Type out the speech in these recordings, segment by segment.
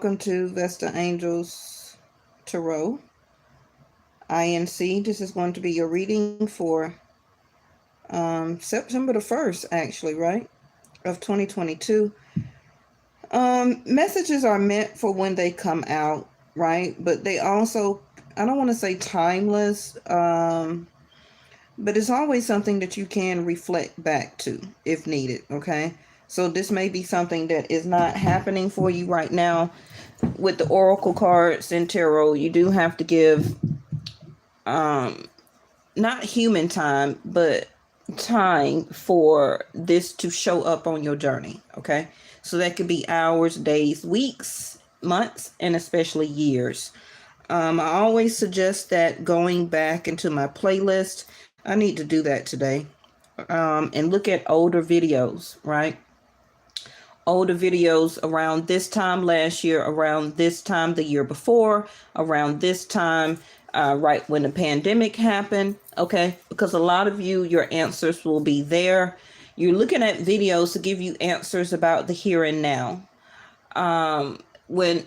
welcome to Vesta Angels Tarot INC. This is going to be your reading for September the 1st, actually, right? Of 2022. Messages are meant for when they come out, right? But they also, I don't want to say timeless, but it's always something that you can reflect back to if needed, okay? So this may be something that is not happening for you right now. With the oracle cards and tarot, you do have to give not human time, but time for this to show up on your journey, okay? So that could be hours, days, weeks, months, and especially years. I always suggest that going back into my playlist, I need to do that today, and look at older videos, right? Older videos around this time last year, around this time the year before, around this time, right when the pandemic happened, okay? Because a lot of you, your answers will be there. You're looking at videos to give you answers about the here and now. When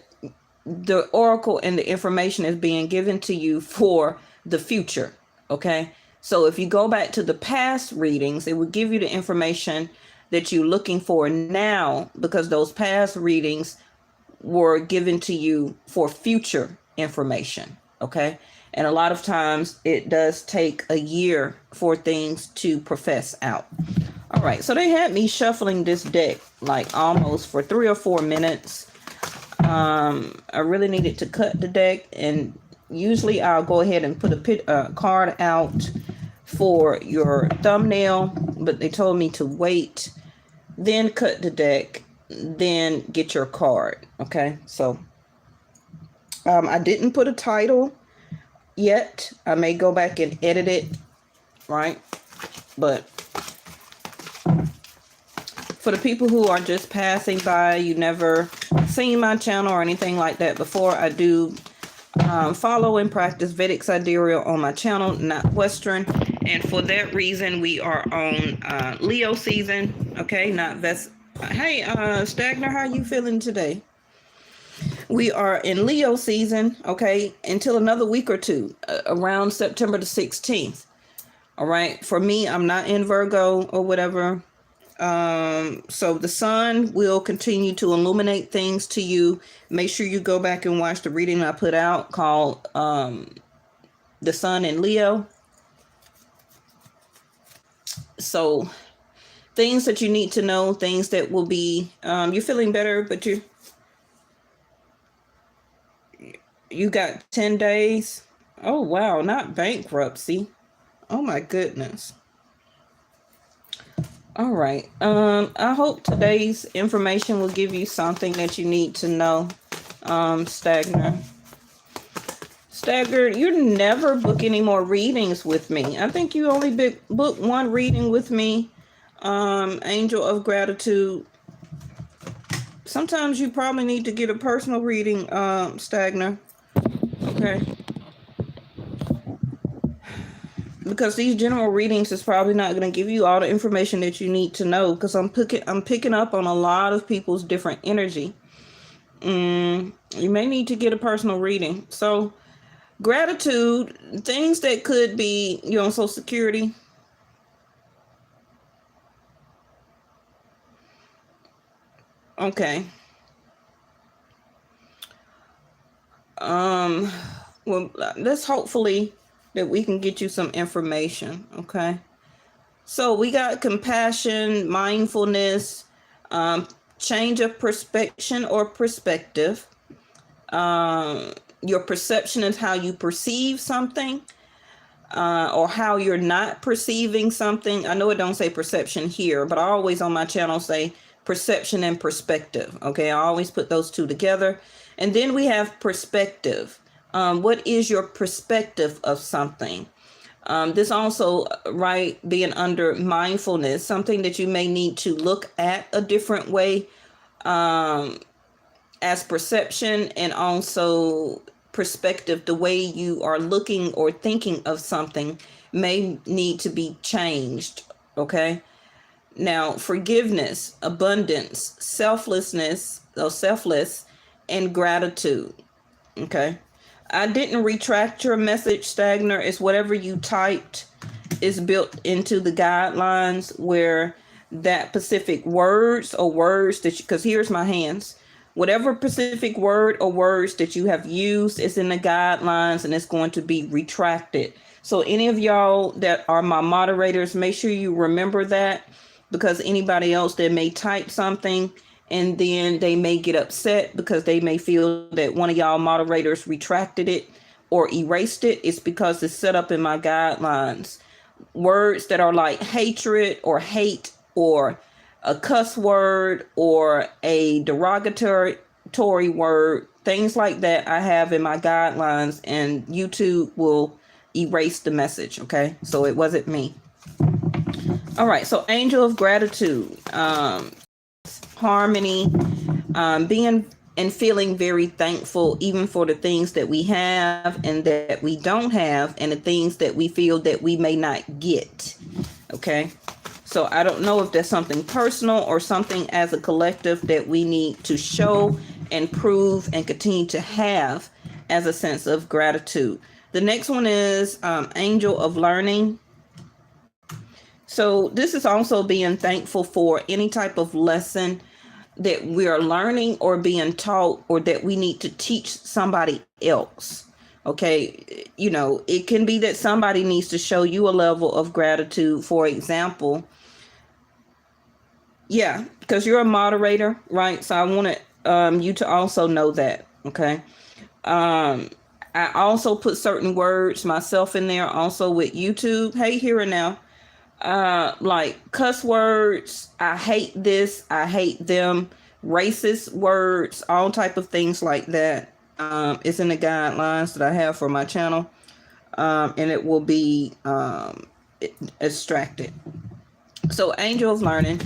the oracle and the information is being given to you for the future, okay? So if you go back to the past readings, it will give you the information that you're looking for now, because those past readings were given to you for future information, okay? And a lot of times it does take a year for things to profess out. All right, so they had me shuffling this deck like almost for 3 or 4 minutes. I really needed to cut the deck, and usually I'll go ahead and put a card out for your thumbnail, but they told me to wait, then cut the deck, then get your card, okay? So I didn't put a title yet. I may go back and edit it, right? But for the people who are just passing by, you never seen my channel or anything like that before, I do follow and practice Vedic Sidereal on my channel, not Western. And for that reason, we are on Leo season, okay? Not Vesta. Hey, Stagner, how you feeling today? We are in Leo season, okay, until another week or two, around September the 16th. All right. For me, I'm not in Virgo or whatever. So the sun will continue to illuminate things to you. Make sure you go back and watch the reading I put out called The Sun in Leo. So things that you need to know, things that will be, you're feeling better, but you got 10 days. Oh, wow. Not bankruptcy. Oh, my goodness. All right. I hope today's information will give you something that you need to know, Stagner. Stagger, you never book any more readings with me. I think you only book one reading with me, Angel of Gratitude. Sometimes you probably need to get a personal reading, Stagner. Okay. Because these general readings is probably not going to give you all the information that you need to know, because I'm picking up on a lot of people's different energy. You may need to get a personal reading. So gratitude, things that could be, you on Social Security. Okay. Well, let's hopefully that we can get you some information, okay? So we got compassion, mindfulness, change of perception or perspective. Your perception is how you perceive something, or how you're not perceiving something. I know it don't say perception here, but I always on my channel say perception and perspective, okay? I always put those two together. And then we have perspective. What is your perspective of something? This also, right, being under mindfulness, something that you may need to look at a different way, as perception, and also perspective, the way you are looking or thinking of something may need to be changed, okay? Now, forgiveness, abundance, selflessness, or selfless, and gratitude. Okay. I didn't retract your message, Stagner. It's whatever you typed is built into the guidelines, where that specific words or words that because here's my hands. Whatever specific word or words that you have used is in the guidelines, and it's going to be retracted. So any of y'all that are my moderators, make sure you remember that, because anybody else that may type something and then they may get upset because they may feel that one of y'all moderators retracted it or erased it, it's because it's set up in my guidelines. Words that are like hatred or hate or a cuss word or a derogatory word, things like that, I have in my guidelines, and YouTube will erase the message. Okay, so it wasn't me. All right, so angel of gratitude, harmony, being and feeling very thankful even for the things that we have and that we don't have, and the things that we feel that we may not get. Okay, so I don't know if that's something personal or something as a collective that we need to show and prove and continue to have as a sense of gratitude. The next one is angel of learning. So this is also being thankful for any type of lesson that we are learning or being taught, or that we need to teach somebody else. Okay, you know, it can be that somebody needs to show you a level of gratitude. For example, yeah, because you're a moderator, right? So I wanted you to also know that. Okay. I also put certain words myself in there also with YouTube. Hey, here and now. Like cuss words, I hate this, I hate them, racist words, all type of things like that. It's in the guidelines that I have for my channel, and it will be extracted. So angel of learning,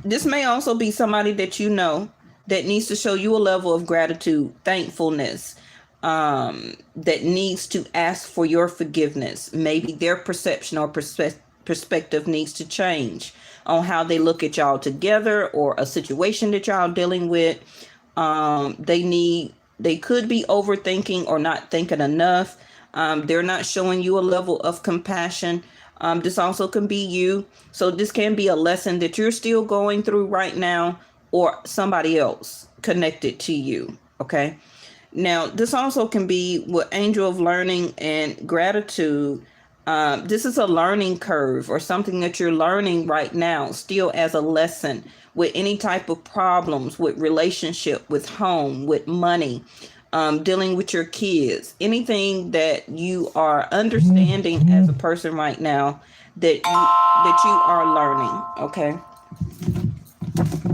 this may also be somebody that you know that needs to show you a level of gratitude, thankfulness, that needs to ask for your forgiveness. Maybe their perception or perspective needs to change on how they look at y'all together, or a situation that y'all dealing with. They could be overthinking or not thinking enough. They're not showing you a level of compassion. This also can be you. So this can be a lesson that you're still going through right now, or somebody else connected to you. Okay. Now, this also can be with angel of learning and gratitude. This is a learning curve or something that you're learning right now, still as a lesson, with any type of problems, with relationship, with home, with money, dealing with your kids, anything that you are understanding as a person right now that you are learning. Okay.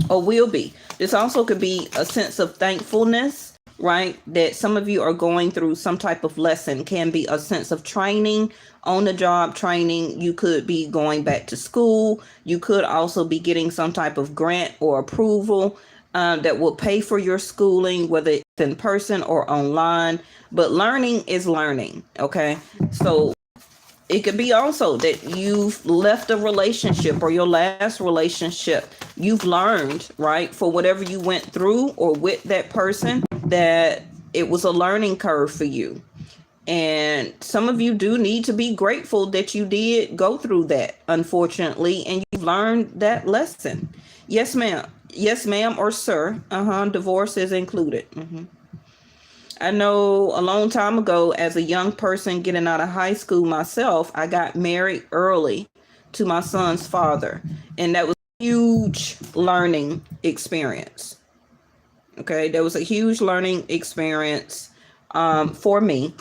Or will be. This also could be a sense of thankfulness, right? That some of you are going through some type of lesson. Can be a sense of training, on the job training. You could be going back to school. You could also be getting some type of grant or approval that will pay for your schooling, whether it's in person or online. But learning is learning. Okay. So it could be also that you've left a relationship, or your last relationship, you've learned, right, for whatever you went through or with that person, that it was a learning curve for you. And some of you do need to be grateful that you did go through that, unfortunately, and you've learned that lesson. Yes, ma'am. Yes, ma'am, or sir. Divorce is included. I know a long time ago, as a young person getting out of high school myself, I got married early to my son's father. And that was a huge learning experience. Okay, that was a huge learning experience for me.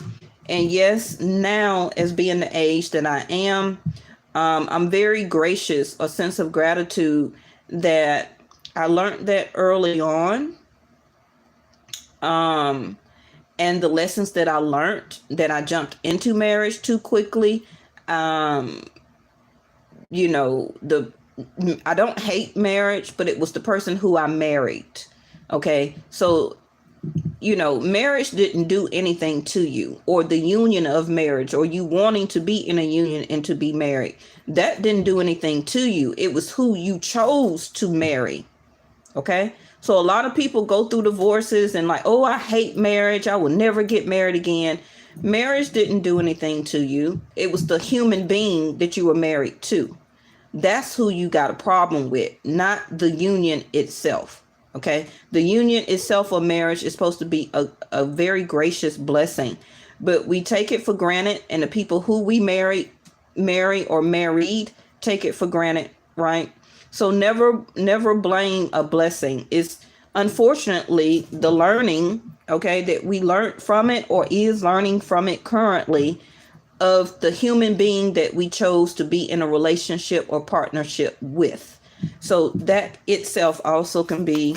And yes, now, as being the age that I am, I'm very gracious, a sense of gratitude that I learned that early on. And the lessons that I learned, that I jumped into marriage too quickly. I don't hate marriage, but it was the person who I married. Okay. So, marriage didn't do anything to you, or the union of marriage, or you wanting to be in a union and to be married. That didn't do anything to you. It was who you chose to marry. Okay. So a lot of people go through divorces and like, oh, I hate marriage. I will never get married again. Marriage didn't do anything to you. It was the human being that you were married to. That's who you got a problem with, not the union itself. Okay. The union itself of marriage is supposed to be a very gracious blessing, but we take it for granted. And the people who we marry or married take it for granted. Right. So never blame a blessing. It's unfortunately the learning, okay, that we learned from it or is learning from it currently, of the human being that we chose to be in a relationship or partnership with. So that itself also can be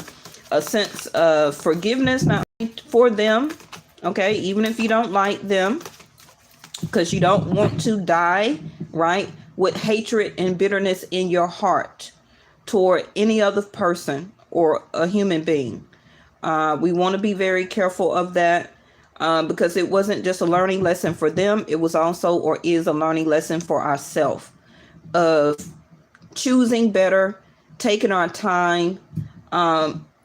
a sense of forgiveness, not only for them, okay, even if you don't like them, because you don't want to die, right, with hatred and bitterness in your heart toward any other person or a human being. We want to be very careful of that. Because it wasn't just a learning lesson for them. It was also or is a learning lesson for ourselves of choosing better, taking our time,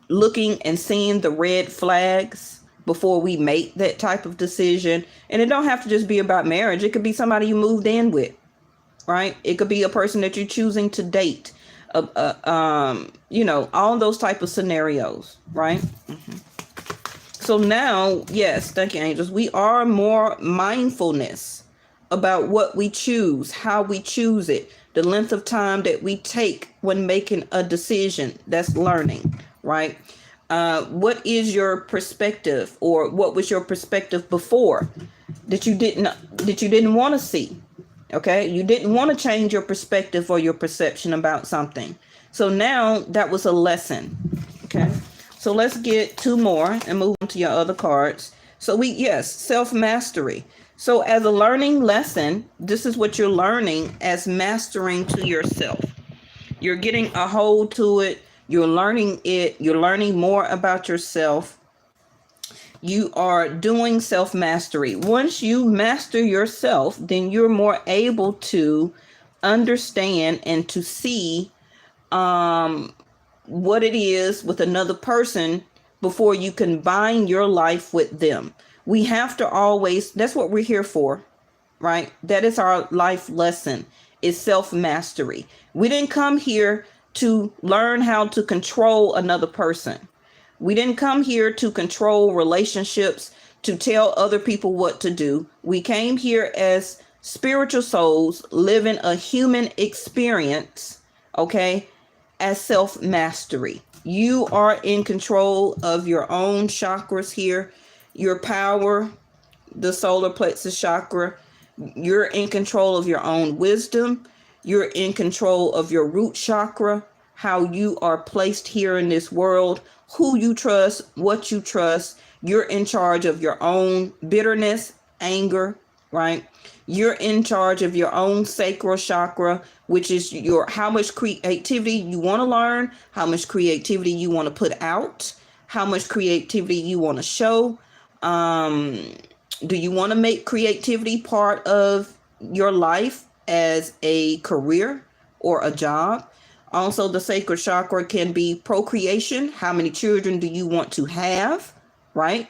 looking and seeing the red flags before we make that type of decision. And it don't have to just be about marriage. It could be somebody you moved in with, right? It could be a person that you're choosing to date, all those type of scenarios, right? So now, yes, thank you, angels. We are more mindfulness about what we choose, how we choose it, the length of time that we take when making a decision. That's learning, right? What is your perspective, or what was your perspective before that you didn't want to see? Okay, you didn't want to change your perspective or your perception about something. So now that was a lesson. Okay. So let's get two more and move on to your other cards. So self-mastery. So as a learning lesson, this is what you're learning as mastering to yourself. You're getting a hold to it. You're learning it. You're learning more about yourself. You are doing self-mastery. Once you master yourself, then you're more able to understand and to see what it is with another person before you combine your life with them. We have to always, that's what we're here for, right? That is our life lesson, is self-mastery. We didn't come here to learn how to control another person. We didn't come here to control relationships, to tell other people what to do. We came here as spiritual souls living a human experience, okay, as self-mastery. You are in control of your own chakras here, your power, the solar plexus chakra. You're in control of your own wisdom. You're in control of your root chakra, how you are placed here in this world, who you trust, what you trust. You're in charge of your own bitterness, anger, right? You're in charge of your own sacral chakra, which is how much creativity you want to learn, how much creativity you want to put out, how much creativity you want to show. Do you want to make creativity part of your life as a career or a job? Also, the sacral chakra can be procreation. How many children do you want to have, right?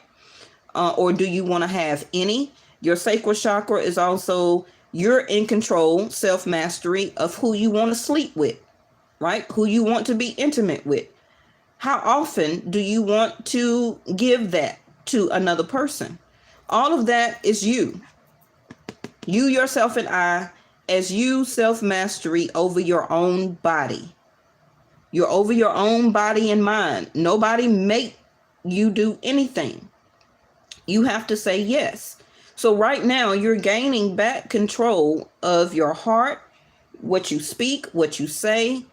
Or do you want to have any? Your sacral chakra is also, you're in control, self-mastery of who you want to sleep with, right? Who you want to be intimate with. How often do you want to give that to another person? All of that is you. You, yourself, and I, as you self-mastery over your own body. You're over your own body and mind. Nobody make you do anything. You have to say yes. So right now you're gaining back control of your heart, what you speak, what you say,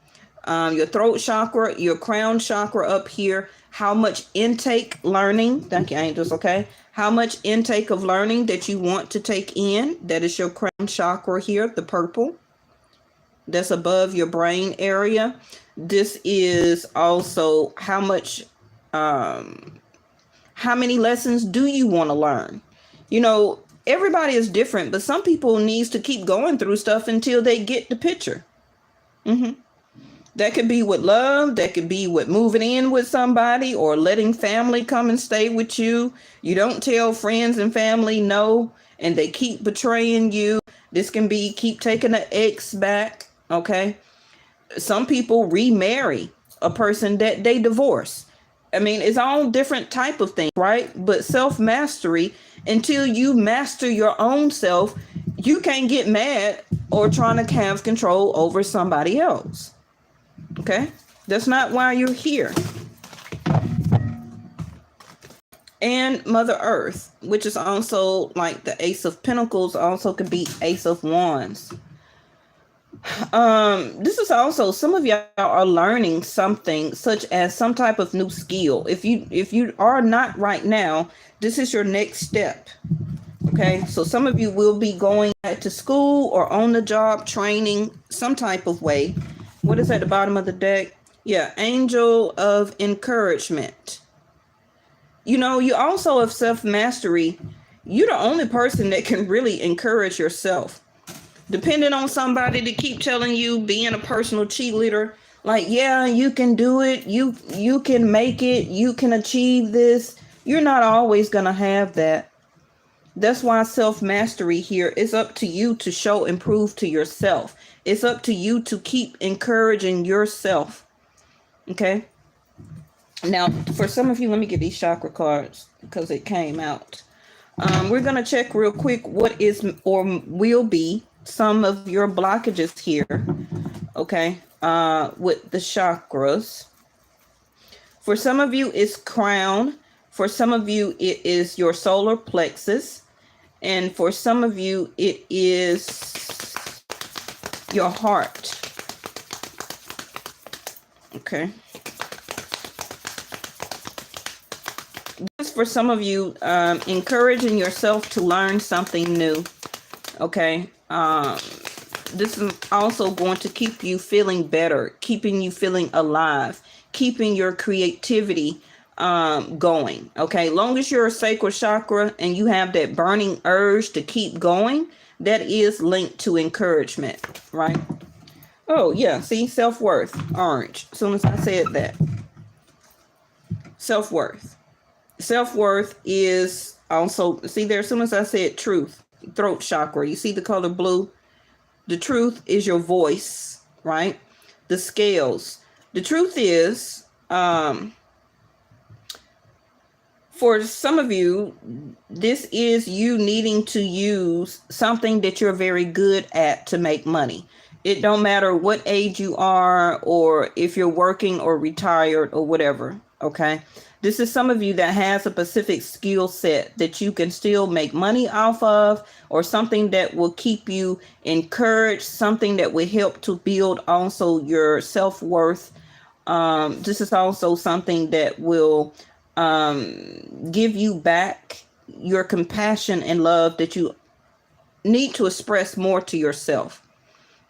your throat chakra, your crown chakra up here, how much intake learning, thank you, angels, okay? How much intake of learning that you want to take in, that is your crown chakra here, the purple, that's above your brain area. This is also how many lessons do you want to learn? Everybody is different, but some people needs to keep going through stuff until they get the picture. That could be with love. That could be with moving in with somebody or letting family come and stay with you. You don't tell friends and family no, and they keep betraying you. This can be keep taking an ex back. Okay. Some people remarry a person that they divorce. I mean, it's all different type of things, right? But self-mastery, until you master your own self, you can't get mad or trying to have control over somebody else. Okay? That's not why you're here. And Mother Earth, which is also like the Ace of Pentacles, also could be Ace of Wands. This is also, some of y'all are learning something such as some type of new skill. If you are not right now, this is your next step. Okay, so some of you will be going back to school or on the job training, some type of way. What is at the bottom of the deck? Yeah, Angel of Encouragement. You know, you also have self-mastery. You're the only person that can really encourage yourself. Depending on somebody to keep telling you, being a personal cheerleader, like, yeah, you can do it. You can make it. You can achieve this. You're not always going to have that. That's why self-mastery here is up to you to show and prove to yourself. It's up to you to keep encouraging yourself. Okay. Now, for some of you, let me get these chakra cards because it came out. We're going to check real quick what is or will be some of your blockages here. Okay. With the chakras. For some of you, it's crown. For some of you, it is your solar plexus. And for some of you, it is your heart. Okay. This for some of you, encouraging yourself to learn something new. Okay. This is also going to keep you feeling better, keeping you feeling alive, keeping your creativity going. Okay, long as you're a sacral chakra and you have that burning urge to keep going, that is linked to encouragement, right? Oh yeah, see, self-worth, orange. As soon as I said that, self-worth is also, see there, as soon as I said truth, throat chakra, you see the color blue? The truth is your voice, right? The scales. The truth is, for some of you, this is you needing to use something that you're very good at to make money. It don't matter what age you are or if you're working or retired or whatever, okay? This is some of you that has a specific skill set that you can still make money off of, or something that will keep you encouraged, something that will help to build also your self-worth. This is also something that will give you back your compassion and love that you need to express more to yourself.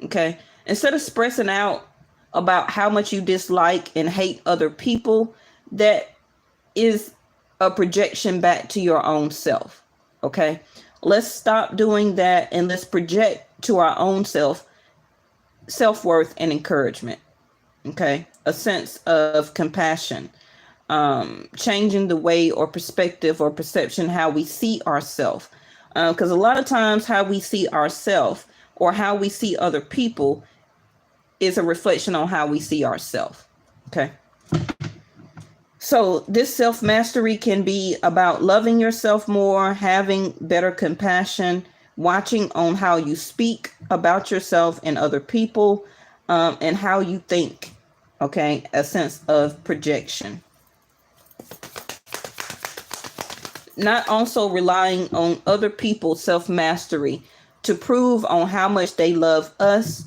Okay. Instead of expressing out about how much you dislike and hate other people, that is a projection back to your own self. Okay. Let's stop doing that and let's project to our own self-worth and encouragement. Okay. A sense of compassion. Changing the way or perspective or perception how we see ourselves, because a lot of times how we see ourselves or how we see other people is a reflection on how we see ourselves. Okay, so this self-mastery can be about loving yourself more, having better compassion, watching on how you speak about yourself and other people, and how you think. Okay, a sense of projection. Not also relying on other people's self-mastery to prove on how much they love us,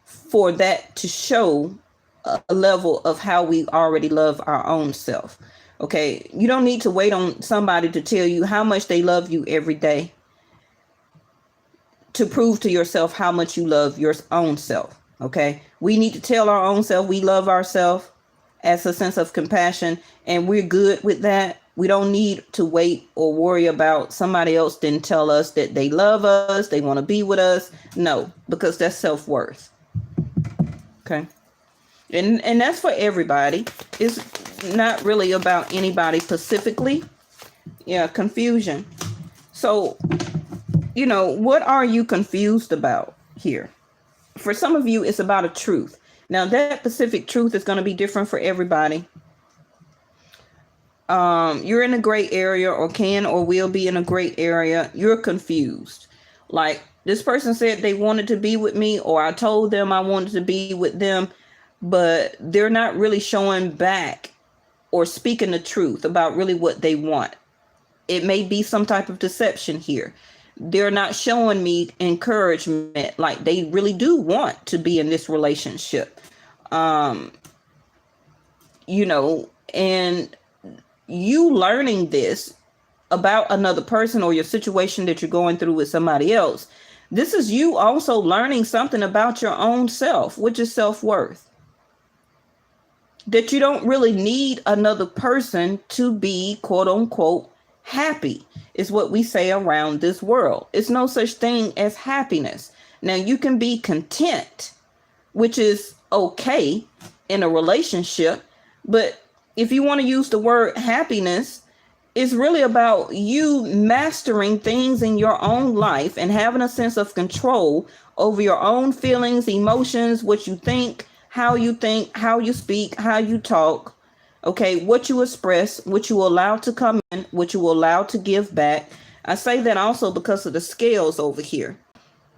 for that to show a level of how we already love our own self. Okay, you don't need to wait on somebody to tell you how much they love you every day to prove to yourself how much you love your own self. Okay, we need to tell our own self we love ourselves as a sense of compassion, and we're good with that. We don't need to wait or worry about somebody else didn't tell us that they love us, they want to be with us. No, because that's self-worth. Okay. And that's for everybody. It's not really about anybody specifically. Yeah, confusion. So, what are you confused about here? For some of you, it's about a truth. Now, that specific truth is going to be different for everybody. You're in a gray area, or can or will be in a gray area. You're confused. Like, this person said they wanted to be with me, or I told them I wanted to be with them, but they're not really showing back or speaking the truth about really what they want. It may be some type of deception here. They're not showing me encouragement like they really do want to be in this relationship. And you learning this about another person or your situation that you're going through with somebody else, this is you also learning something about your own self, which is self-worth. That you don't really need another person to be, quote unquote, happy, is what we say around this world. It's no such thing as happiness. Now, you can be content, which is okay in a relationship, but if you want to use the word happiness, it's really about you mastering things in your own life and having a sense of control over your own feelings, emotions, what you think, how you speak, how you talk, okay, what you express, what you allow to come in, what you allow to give back. I say that also because of the scales over here.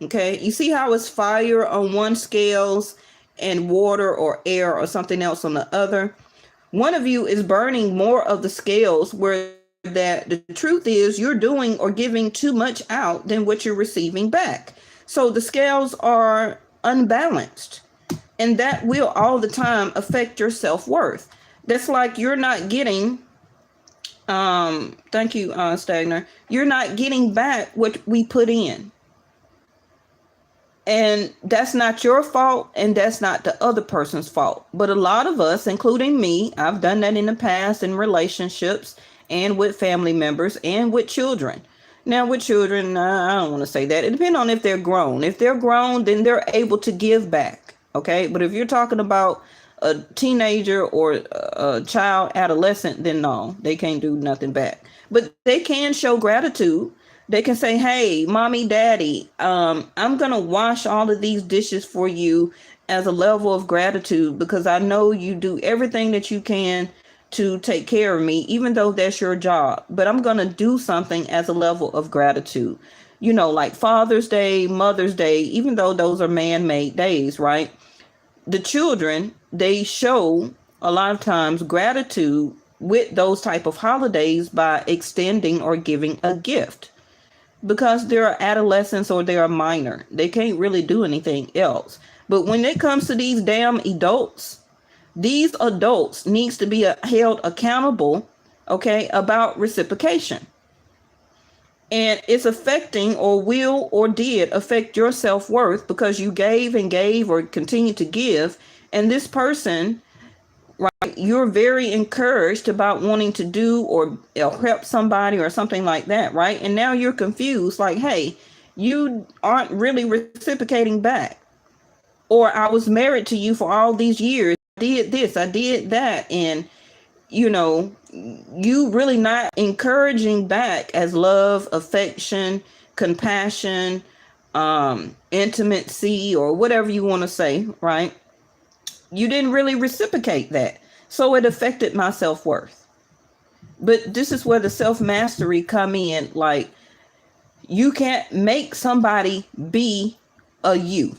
Okay, you see how it's fire on one scales and water or air or something else on the other? One of you is burning more of the scales, where that the truth is you're doing or giving too much out than what you're receiving back. So the scales are unbalanced, and that will all the time affect your self-worth. That's like you're not getting, thank you, Stagner. You're not getting back what we put in. And that's not your fault, and that's not the other person's fault. But a lot of us, including me, I've done that in the past in relationships and with family members and with children. Now, with children, I don't want to say that. It depends on if they're grown. If they're grown, then they're able to give back. Okay. But if you're talking about a teenager or a child, adolescent, then no, they can't do nothing back. But they can show gratitude. They can say, hey, mommy, daddy, I'm going to wash all of these dishes for you as a level of gratitude, because I know you do everything that you can to take care of me, even though that's your job. But I'm going to do something as a level of gratitude, like Father's Day, Mother's Day, even though those are man-made days, right? The children, they show a lot of times gratitude with those type of holidays by extending or giving a gift. Because they're adolescents or they're minor. They can't really do anything else. But when it comes to these damn adults, these adults needs to be held accountable, okay, about reciprocation. And it's affecting, or will or did affect, your self-worth, because you gave and gave or continue to give. And this person, right, you're very encouraged about wanting to do or help somebody or something like that, right? And now you're confused, like, hey, you aren't really reciprocating back. Or I was married to you for all these years. I did this, I did that. And, you really not encouraging back as love, affection, compassion, intimacy, or whatever you want to say, right? You didn't really reciprocate that. So it affected my self-worth. But this is where the self-mastery come in. Like, you can't make somebody be a you.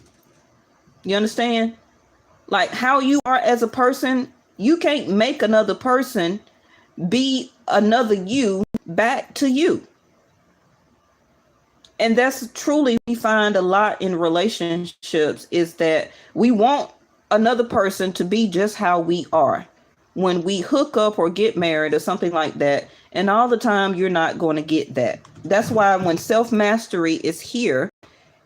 You understand? Like, how you are as a person, you can't make another person be another you back to you. And that's truly, we find a lot in relationships, is that we want another person to be just how we are when we hook up or get married or something like that. And all the time, you're not going to get that. That's why when self-mastery is here,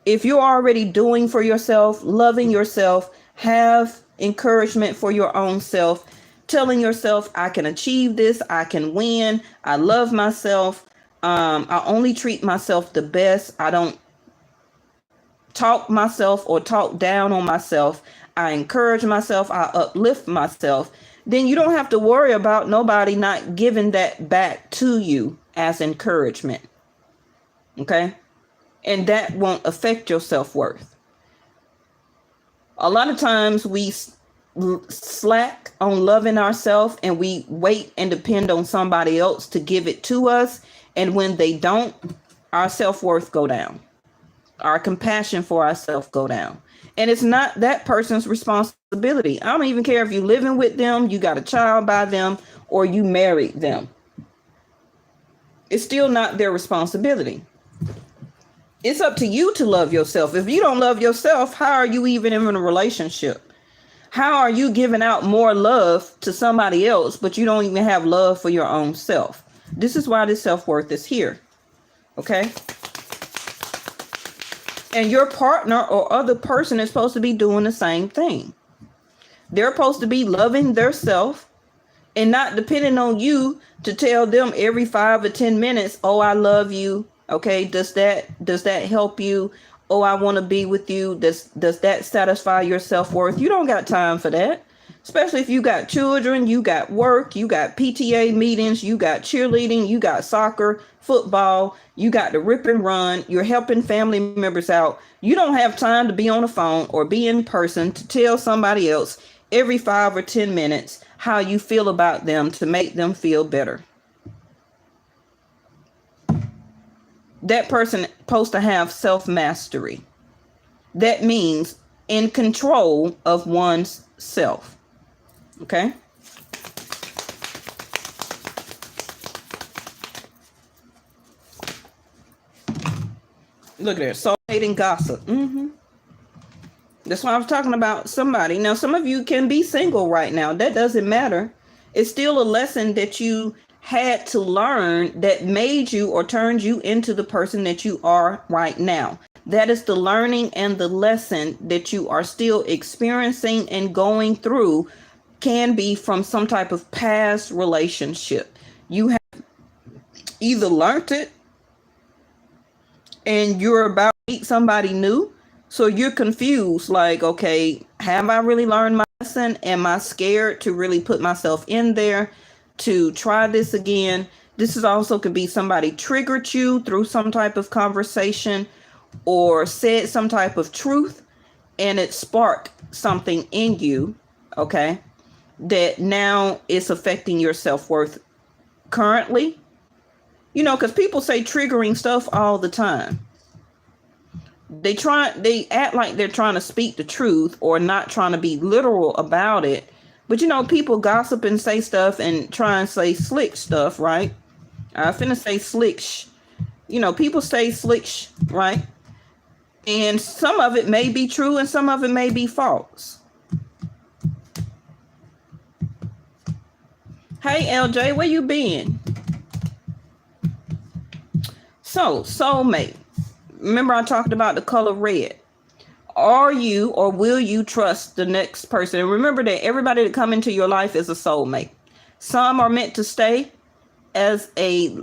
if you're already doing for yourself, loving yourself, have encouragement for your own self, telling yourself, I can achieve this, I can win, I love myself, I only treat myself the best, I don't talk myself or talk down on myself, I encourage myself, I uplift myself, then you don't have to worry about nobody not giving that back to you as encouragement. Okay? And that won't affect your self-worth. A lot of times we slack on loving ourselves and we wait and depend on somebody else to give it to us. And when they don't, our self-worth go down. Our compassion for ourselves go down. And it's not that person's responsibility. I don't even care if you're living with them, you got a child by them, or you married them. It's still not their responsibility. It's up to you to love yourself. If you don't love yourself, how are you even in a relationship? How are you giving out more love to somebody else, but you don't even have love for your own self? This is why this self-worth is here. Okay? And your partner or other person is supposed to be doing the same thing. They're supposed to be loving their self and not depending on you to tell them every 5 or 10 minutes, oh, I love you. Okay, does that help you? Oh, I want to be with you. Does that satisfy your self-worth? You don't got time for that. Especially if you got children, you got work, you got PTA meetings, you got cheerleading, you got soccer, football, you got the rip and run, you're helping family members out. You don't have time to be on the phone or be in person to tell somebody else every 5 or 10 minutes how you feel about them to make them feel better. That person is supposed to have self-mastery. That means in control of one's self. Okay? Look at there. Soulmate and gossip. That's why I was talking about somebody. Now, some of you can be single right now. That doesn't matter. It's still a lesson that you had to learn that made you or turned you into the person that you are right now. That is the learning and the lesson that you are still experiencing and going through can be from some type of past relationship. You have either learned it and you're about to meet somebody new. So you're confused, like, okay, have I really learned my lesson? Am I scared to really put myself in there to try this again? This is also could be somebody triggered you through some type of conversation or said some type of truth and it sparked something in you, okay, that now is affecting your self-worth currently. You know, because people say triggering stuff all the time. They act like they're trying to speak the truth or not trying to be literal about it. But, you know, people gossip and say stuff and try and say slick stuff, right? I finna say slick. You know, people say slick, right? And some of it may be true and some of it may be false. Hey, LJ, where you been? So, soulmate. Remember I talked about the color red. Are you or will you trust the next person? And remember that everybody that come into your life is a soulmate. Some are meant to stay as a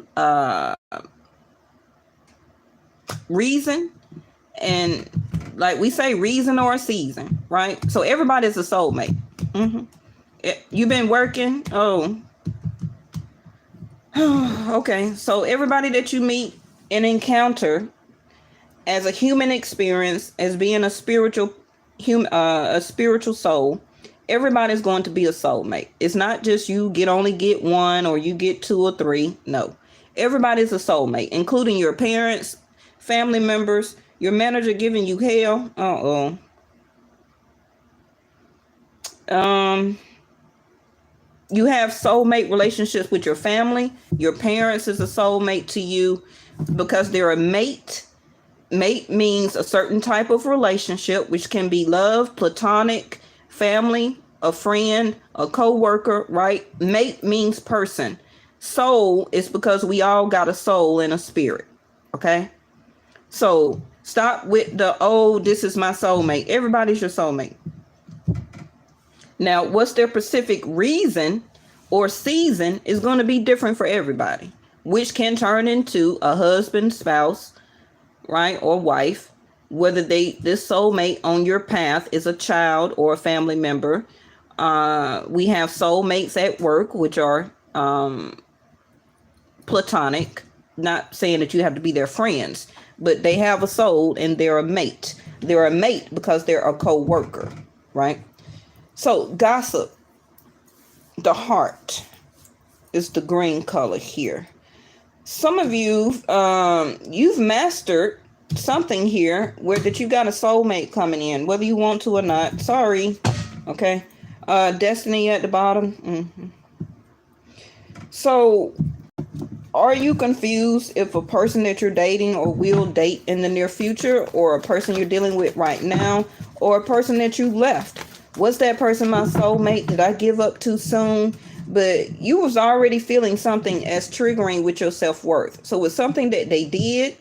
reason. And like we say, reason or a season, right? So everybody's a soulmate. You've been working. Oh, okay. So everybody that you meet and encounter as a human experience, as being a spiritual soul, everybody's going to be a soulmate. It's not just you only get one or you get 2 or 3. No, everybody's a soulmate, including your parents, family members, your manager giving you hell. You have soulmate relationships with your family. Your parents is a soulmate to you because they're a mate. Mate means a certain type of relationship, which can be love, platonic, family, a friend, a co-worker, right? Mate means person. Soul is because we all got a soul and a spirit, okay? So stop with the, oh, this is my soulmate. Everybody's your soulmate. Now, what's their specific reason or season is going to be different for everybody, which can turn into a husband, spouse, right, or wife. whether this soulmate on your path is a child or a family member. We have soulmates at work, which are platonic, not saying that you have to be their friends, but they have a soul and they're a mate. They're a mate because they're a co-worker, right? So gossip, the heart is the green color here. Some of you, you've mastered something here where that you got a soulmate coming in, whether you want to or not. Sorry. Okay. Destiny at the bottom. Mm-hmm. So are you confused if a person that you're dating or will date in the near future, or a person you're dealing with right now, or a person that you left? Was that person my soulmate? Did I give up too soon? But you was already feeling something as triggering with your self-worth. So it's something that they did,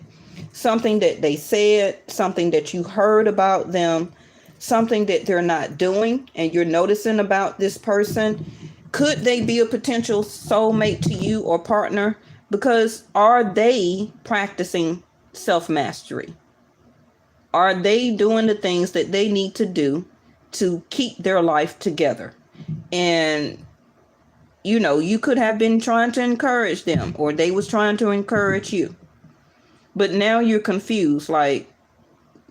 something that they said, something that you heard about them, something that they're not doing, and you're noticing about this person. Could they be a potential soulmate to you or partner? Because are they practicing self-mastery? Are they doing the things that they need to do to keep their life together? And you know, you could have been trying to encourage them, or they was trying to encourage you. But now you're confused, like,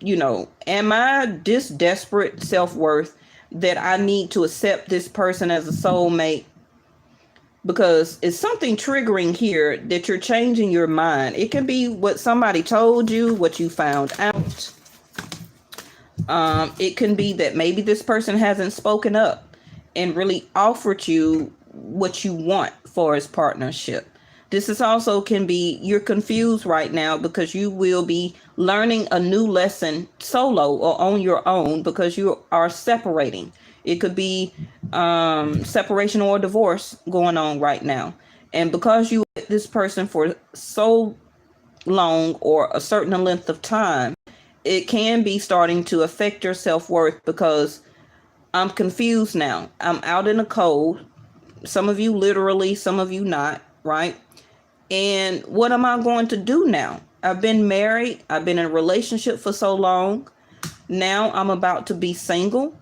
you know, am I this desperate self-worth that I need to accept this person as a soulmate? Because it's something triggering here that you're changing your mind. It can be what somebody told you, what you found out. It can be that maybe this person hasn't spoken up and really offered you what you want for his partnership. This is also can be you're confused right now because you will be learning a new lesson solo or on your own because you are separating. It could be separation or divorce going on right now. And because you with this person for so long or a certain length of time, it can be starting to affect your self-worth because I'm confused now. I'm out in the cold. Some of you literally, some of you not, right? And what am I going to do now? I've been married. I've been in a relationship for so long. Now I'm about to be single.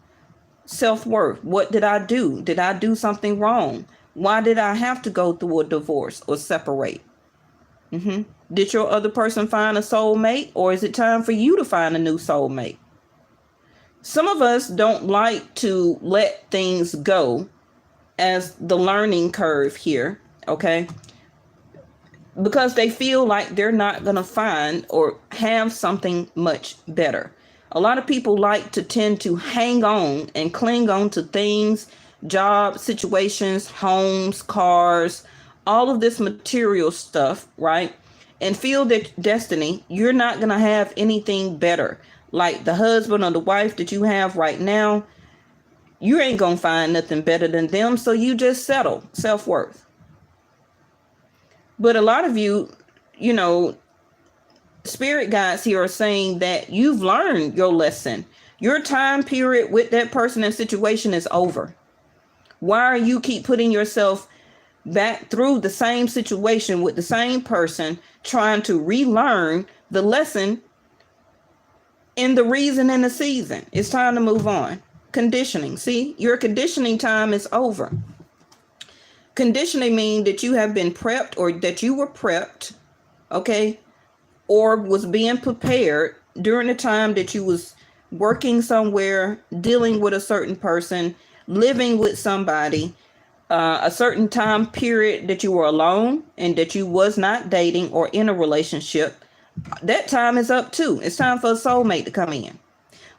Self-worth. What did I do? Did I do something wrong? Why did I have to go through a divorce or separate? Did your other person find a soulmate, or is it time for you to find a new soulmate? Some of us don't like to let things go as the learning curve here, okay? Because they feel like they're not going to find or have something much better. A lot of people like to tend to hang on and cling on to things, jobs, situations, homes, cars, all of this material stuff, right? And feel that destiny, you're not going to have anything better. Like the husband or the wife that you have right now, you ain't going to find nothing better than them. So you just settle. Self-worth. But a lot of you, you know, spirit guides here are saying that you've learned your lesson. Your time period with that person and situation is over. Why are you keep putting yourself back through the same situation with the same person, trying to relearn the lesson in the reason and the season? It's time to move on. Conditioning. See, your conditioning time is over. Conditioning means that you have been prepped, or that you were prepped, okay, or was being prepared during the time that you was working somewhere, dealing with a certain person, living with somebody, a certain time period that you were alone and that you was not dating or in a relationship. That time is up too. It's time for a soulmate to come in.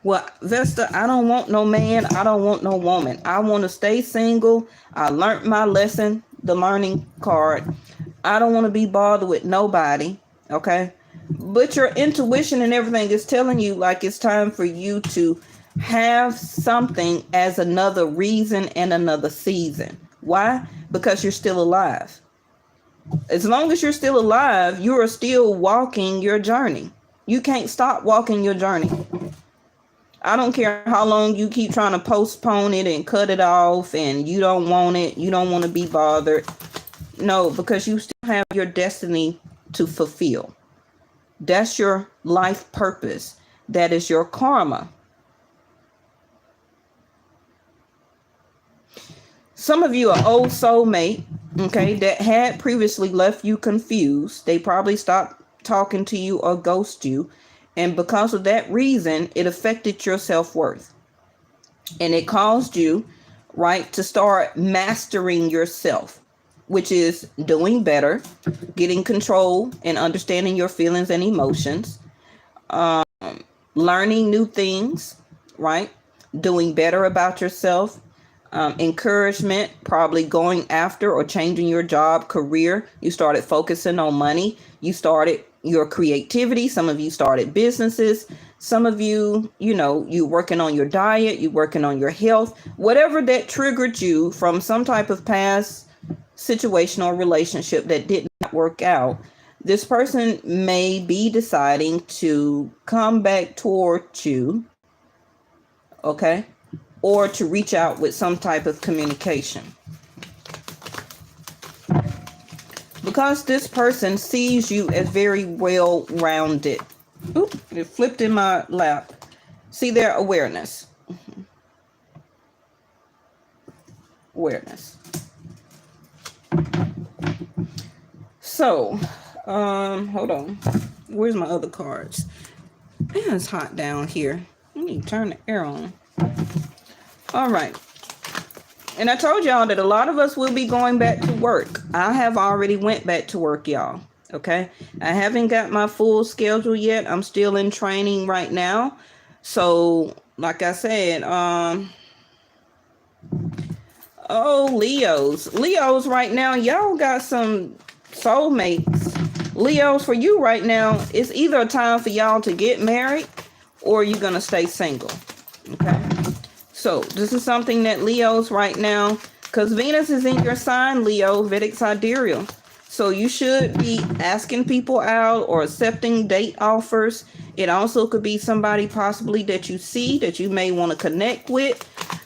Well, Vesta, I don't want no man. I don't want no woman. I want to stay single. I learned my lesson, the learning card. I don't want to be bothered with nobody. Okay. But your intuition and everything is telling you like it's time for you to have something as another reason and another season. Why? Because you're still alive. As long as you're still alive, you are still walking your journey. You can't stop walking your journey. I don't care how long you keep trying to postpone it and cut it off and you don't want it. You don't want to be bothered. No, because you still have your destiny to fulfill. That's your life purpose. That is your karma. Some of you are old soulmate, okay, that had previously left you confused. They probably stopped talking to you or ghost you. And because of that reason, it affected your self-worth. And it caused you, right, to start mastering yourself, which is doing better, getting control and understanding your feelings and emotions, learning new things, right, doing better about yourself, encouragement, probably going after or changing your job, career. You started focusing on money. You started your creativity. Some of you started businesses. Some of you, you working on your diet, you working on your health, whatever that triggered you from some type of past situation or relationship that did not work out. This person may be deciding to come back towards you, okay, or to reach out with some type of communication. Because this person sees you as very well-rounded. Oop, it flipped in my lap. See their awareness. Awareness. So, hold on. Where's my other cards? Man, it's hot down here. Let me turn the air on. All right. And I told y'all that a lot of us will be going back to work. I have already went back to work, y'all. Okay. I haven't got my full schedule yet. I'm still in training right now. So, like I said, Leos right now, y'all got some soulmates. Leos, for you right now, it's either a time for y'all to get married or you're going to stay single. Okay. So this is something that Leos right now, because Venus is in your sign, Leo, Vedic sidereal. So you should be asking people out or accepting date offers. It also could be somebody possibly that you see that you may want to connect with.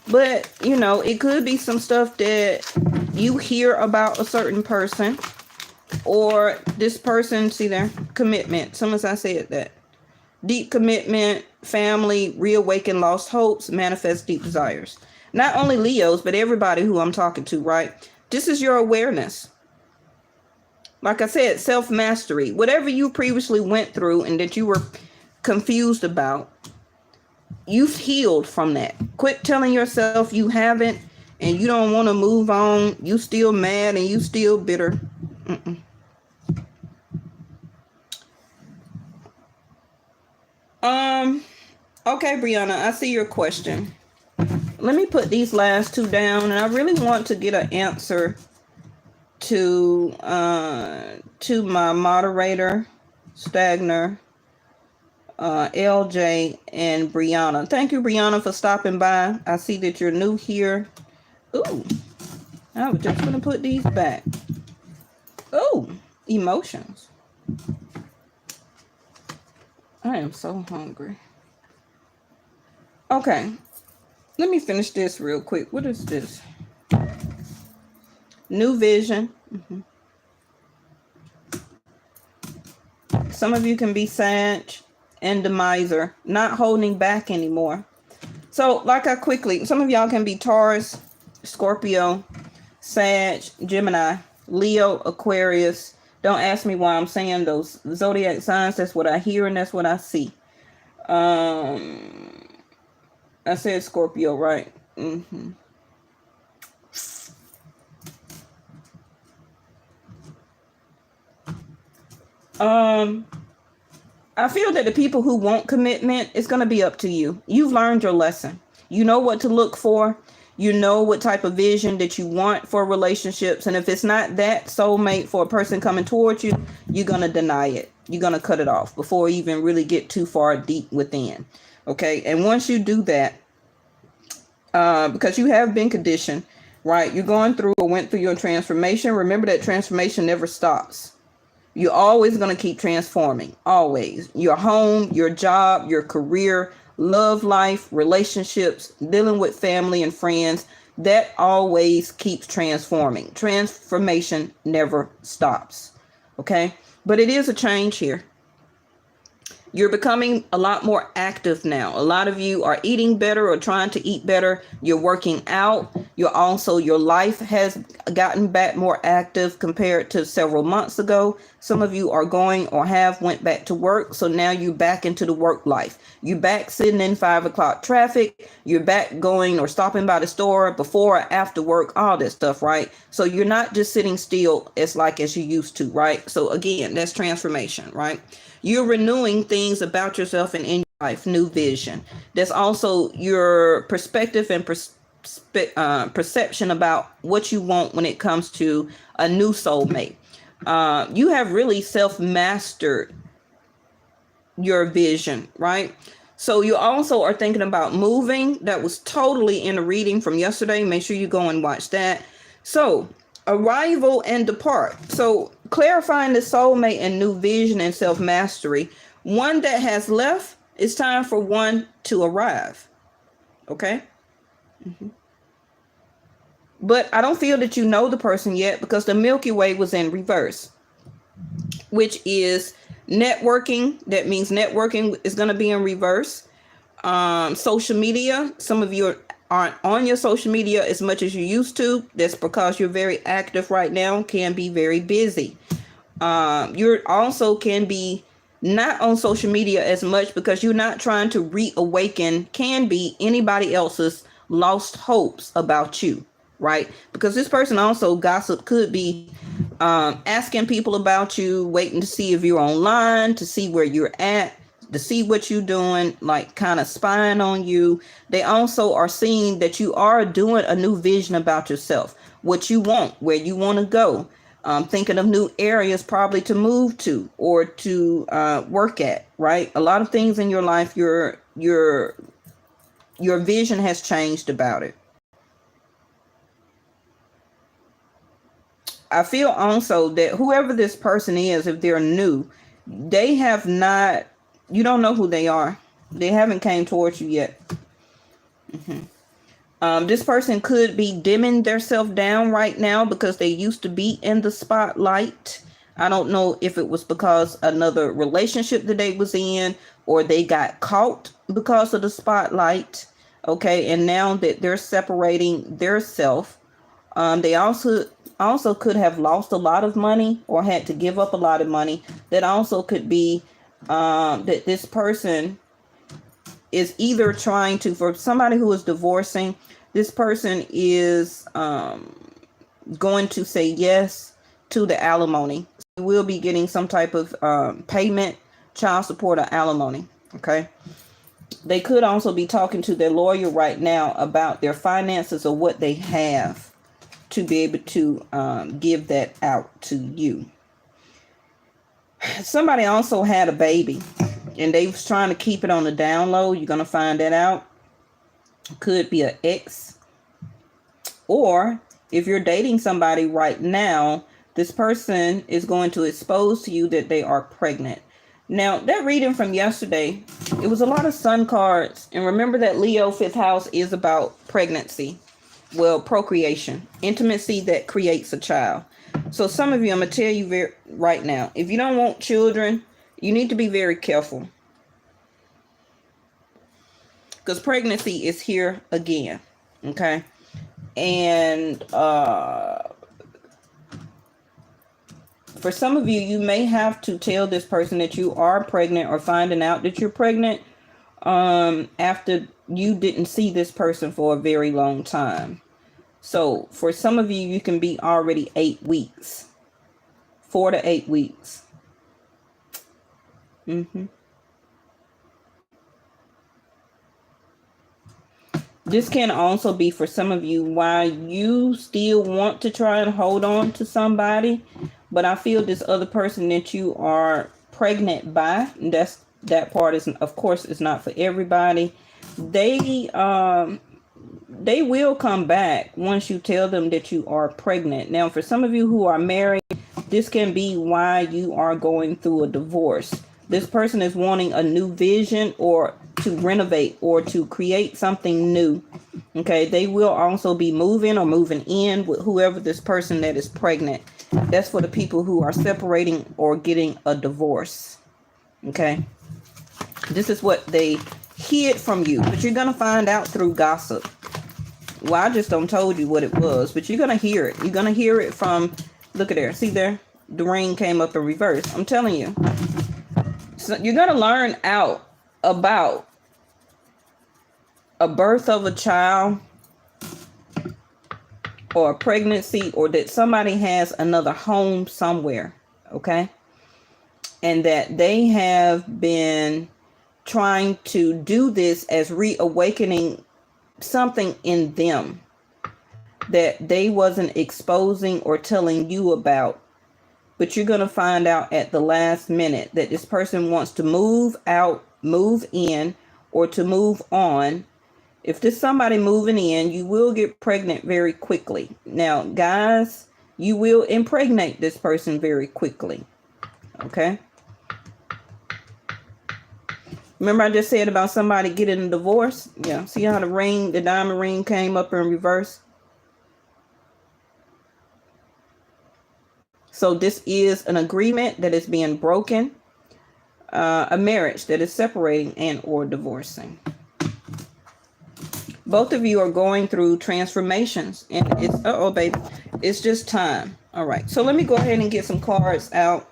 But, it could be some stuff that you hear about a certain person or this person, see there, commitment. Someone I said that. Deep commitment, family, reawaken lost hopes, manifest deep desires. Not only Leos, but everybody who I'm talking to, right? This is your awareness. Like I said, self-mastery. Whatever you previously went through and that you were confused about, you've healed from that. Quit telling yourself you haven't and you don't want to move on. You still mad and you still bitter. Okay, Brianna, I see your question. Let me put these last two down, and I really want to get an answer to my moderator, Stagner, LJ, and Brianna. Thank you, Brianna, for stopping by. I see that you're new here. Ooh, I was just going to put these back. Ooh, emotions. I am so hungry. Okay, let me finish this real quick. What is this? New vision. Some of you can be Sag and the miser, not holding back anymore. So, some of y'all can be Taurus, Scorpio, Sag, Gemini, Leo, Aquarius. Don't ask me why I'm saying those zodiac signs. That's what I hear and that's what I see. I said Scorpio, right? I feel that the people who want commitment, it's going to be up to you. You've learned your lesson. You know what to look for. You know what type of vision that you want for relationships. And if it's not that soulmate for a person coming towards you, you're going to deny it. You're going to cut it off before you even really get too far deep within. Okay. And once you do that, because you have been conditioned, right? You're going through or went through your transformation. Remember that transformation never stops. You're always going to keep transforming. Always. Your home, your job, your career, love life, relationships, dealing with family and friends, that always keeps transforming. Transformation never stops. Okay? But it is a change here. You're becoming a lot more active now. A lot of you are eating better or trying to eat better. You're working out. Your life has gotten back more active compared to several months ago. Some of you are going or have went back to work. So now you're back into the work life. You're back sitting in 5 o'clock traffic. You're back going or stopping by the store before or after work, all that stuff, right? So you're not just sitting still as you used to, right? So again, that's transformation, right? You're renewing things about yourself and in your life, new vision. That's also your perspective and perception about what you want when it comes to a new soulmate. You have really self-mastered your vision, right? So you also are thinking about moving. That was totally in the reading from yesterday. Make sure you go and watch that. So arrival and depart. So clarifying the soulmate and new vision and self-mastery. One that has left, it's time for one to arrive. Okay? But I don't feel that you know the person yet, because the Milky Way was in reverse, which is networking. That means networking is going to be in reverse. Social media. Some of you aren't on your social media as much as you used to. That's because you're very active right now, can be very busy. You're also can be not on social media as much because you're not trying to reawaken, can be anybody else's lost hopes about you, right? Because this person also could be asking people about you, waiting to see if you're online, to see where you're at, to see what you're doing, like kind of spying on you. They also are seeing that you are doing a new vision about yourself, what you want, where you want to go. Thinking of new areas probably to move to or to work at, right? A lot of things in your life, your vision has changed about it. I feel also that whoever this person is, if they're new, they have not, you don't know who they are. They haven't came towards you yet. This person could be dimming themselves down right now because they used to be in the spotlight. I don't know if it was because another relationship that they was in, or they got caught because of the spotlight. Okay, and now that they're separating their self, they also could have lost a lot of money or had to give up a lot of money. That also could be that this person is either trying to, for somebody who is divorcing, this person is going to say yes to the alimony. You will be getting some type of payment, child support, or alimony. Okay. They could also be talking to their lawyer right now about their finances or what they have to be able to give that out to you. Somebody also had a baby and they was trying to keep it on the down low. You're going to find that out. Could be an ex. Or if you're dating somebody right now, this person is going to expose to you that they are pregnant. Now, that reading from yesterday, it was a lot of sun cards. And remember that Leo 5th house is about pregnancy. Well, procreation, intimacy that creates a child. So some of you, I'm going to tell you right now, if you don't want children, you need to be very careful. Because pregnancy is here again. Okay. And for some of you, you may have to tell this person that you are pregnant or finding out that you're pregnant after you didn't see this person for a very long time. So for some of you, you can be already 8 weeks, 4 to 8 weeks. This can also be for some of you why you still want to try and hold on to somebody. But I feel this other person that you are pregnant by, and that part is, of course, is not for everybody. They will come back once you tell them that you are pregnant. Now, for some of you who are married, this can be why you are going through a divorce. This person is wanting a new vision or to renovate or to create something new. Okay, they will also be moving or moving in with whoever this person that is pregnant. That's for the people who are separating or getting a divorce. Okay. This is what they hid from you, but you're going to find out through gossip. Well, I just don't told you what it was, but you're going to hear it. You're going to hear it from, look at there. See there? The ring came up in reverse. I'm telling you. So you're going to learn out about a birth of a child or a pregnancy, or that somebody has another home somewhere. Okay. And that they have been trying to do this as reawakening something in them that they wasn't exposing or telling you about. But you're going to find out at the last minute that this person wants to move out, move in, or to move on. If there's somebody moving in, you will get pregnant very quickly. Now, guys, you will impregnate this person very quickly. Okay. Remember I just said about somebody getting a divorce? Yeah. See how the ring, the diamond ring came up in reverse? So this is an agreement that is being broken. A marriage that is separating and or divorcing. Both of you are going through transformations. And it's, uh-oh, baby. It's just time. All right. So let me go ahead and get some cards out.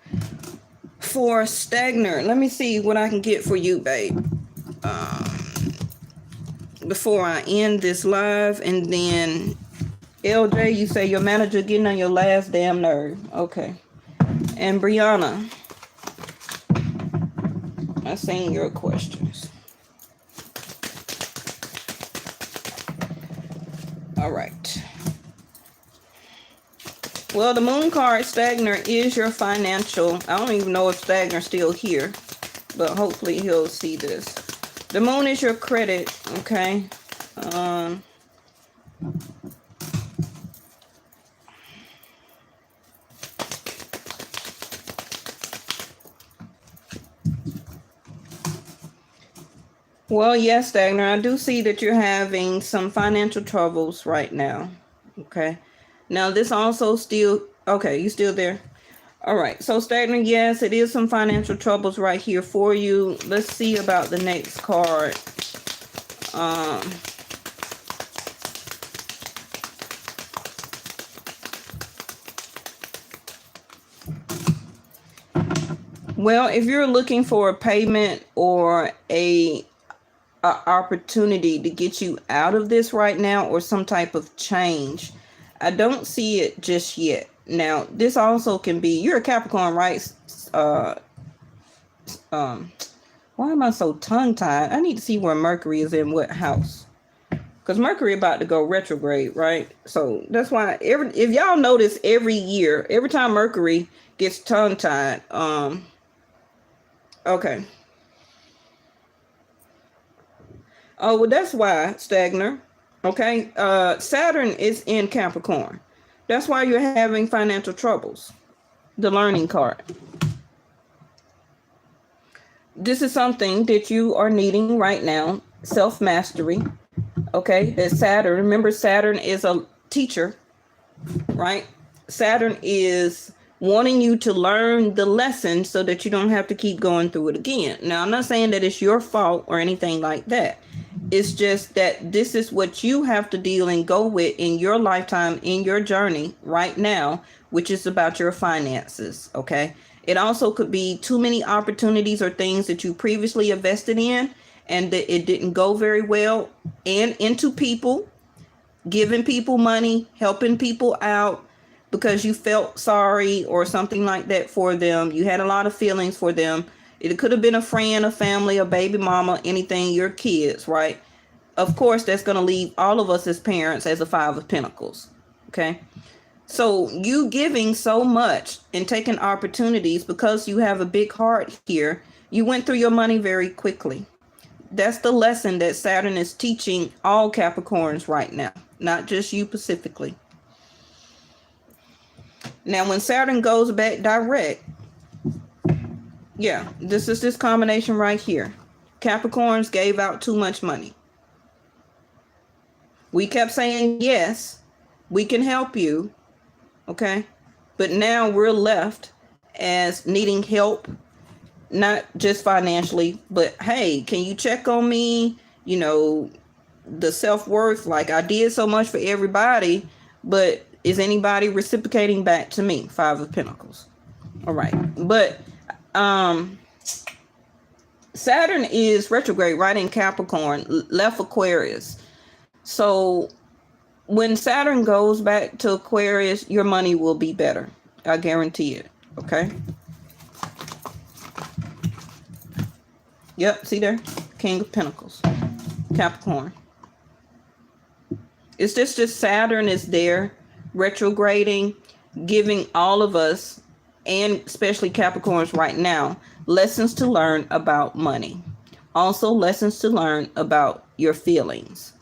For Stagner, let me see what I can get for you, babe. Before I end this live, and then LJ, you say your manager getting on your last damn nerve. Okay. And Brianna, I seen your questions. All right. Well, the moon card, Stagner, is your financial. I don't even know if Stagner's still here, but hopefully he'll see this. The moon is your credit, okay? Well, yes, Stagner, I do see that you're having some financial troubles right now, okay? Now, this also still, okay, you still there? All right, so Stagner, yes, it is some financial troubles right here for you. Let's see about the next card. Well, if you're looking for a payment or a opportunity to get you out of this right now, or some type of change, I don't see it just yet. Now, this also can be, you're a Capricorn, right? Why am I so tongue-tied? I need to see where Mercury is in what house. Because Mercury about to go retrograde, right? So that's why, if y'all notice every year, every time Mercury gets tongue-tied, okay. Oh, well, that's why, Stagner. Okay, Saturn is in Capricorn. That's why you're having financial troubles. The learning card. This is something that you are needing right now. Self-mastery. Okay, that Saturn. Remember, Saturn is a teacher, right? Saturn is wanting you to learn the lesson so that you don't have to keep going through it again. Now, I'm not saying that it's your fault or anything like that. It's just that this is what you have to deal and go with in your lifetime, in your journey right now, which is about your finances. Okay. It also could be too many opportunities or things that you previously invested in and that it didn't go very well, and into people, giving people money, helping people out because you felt sorry or something like that for them. You had a lot of feelings for them. It could have been a friend, a family, a baby mama, anything, your kids, right? Of course, that's going to leave all of us as parents as a Five of Pentacles, okay? So you giving so much and taking opportunities because you have a big heart here, you went through your money very quickly. That's the lesson that Saturn is teaching all Capricorns right now, not just you specifically. Now, when Saturn goes back direct, yeah, this is this combination right here. Capricorns gave out too much money. We kept saying, yes, we can help you. Okay. But now we're left as needing help not just financially, but hey, can you check on me? You know, the self-worth, like I did so much for everybody, but is anybody reciprocating back to me? Five of Pentacles. All right. But Saturn is retrograde right in Capricorn, left Aquarius. So when Saturn goes back to Aquarius, your money will be better. I guarantee it. Okay. Yep. See there? King of Pentacles. Capricorn. It's just Saturn is there retrograding, giving all of us, and especially Capricorns right now, lessons to learn about money. Also lessons to learn about your feelings,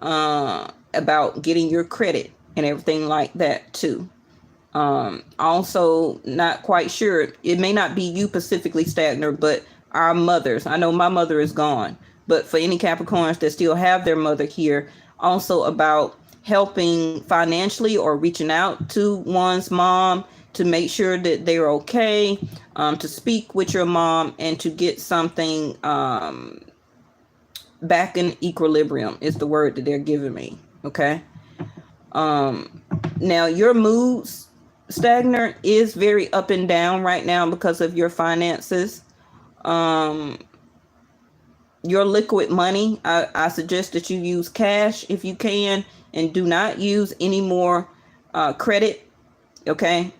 about getting your credit and everything like that too. Also not quite sure. It may not be you specifically, Stagner, but our mothers. I know my mother is gone, but for any Capricorns that still have their mother here, also about helping financially or reaching out to one's mom to make sure that they're okay, to speak with your mom and to get something back in equilibrium is the word that they're giving me. Okay. Now your moods, Stagner, is very up and down right now because of your finances. Your liquid money, I suggest that you use cash if you can, and do not use any more credit. Okay.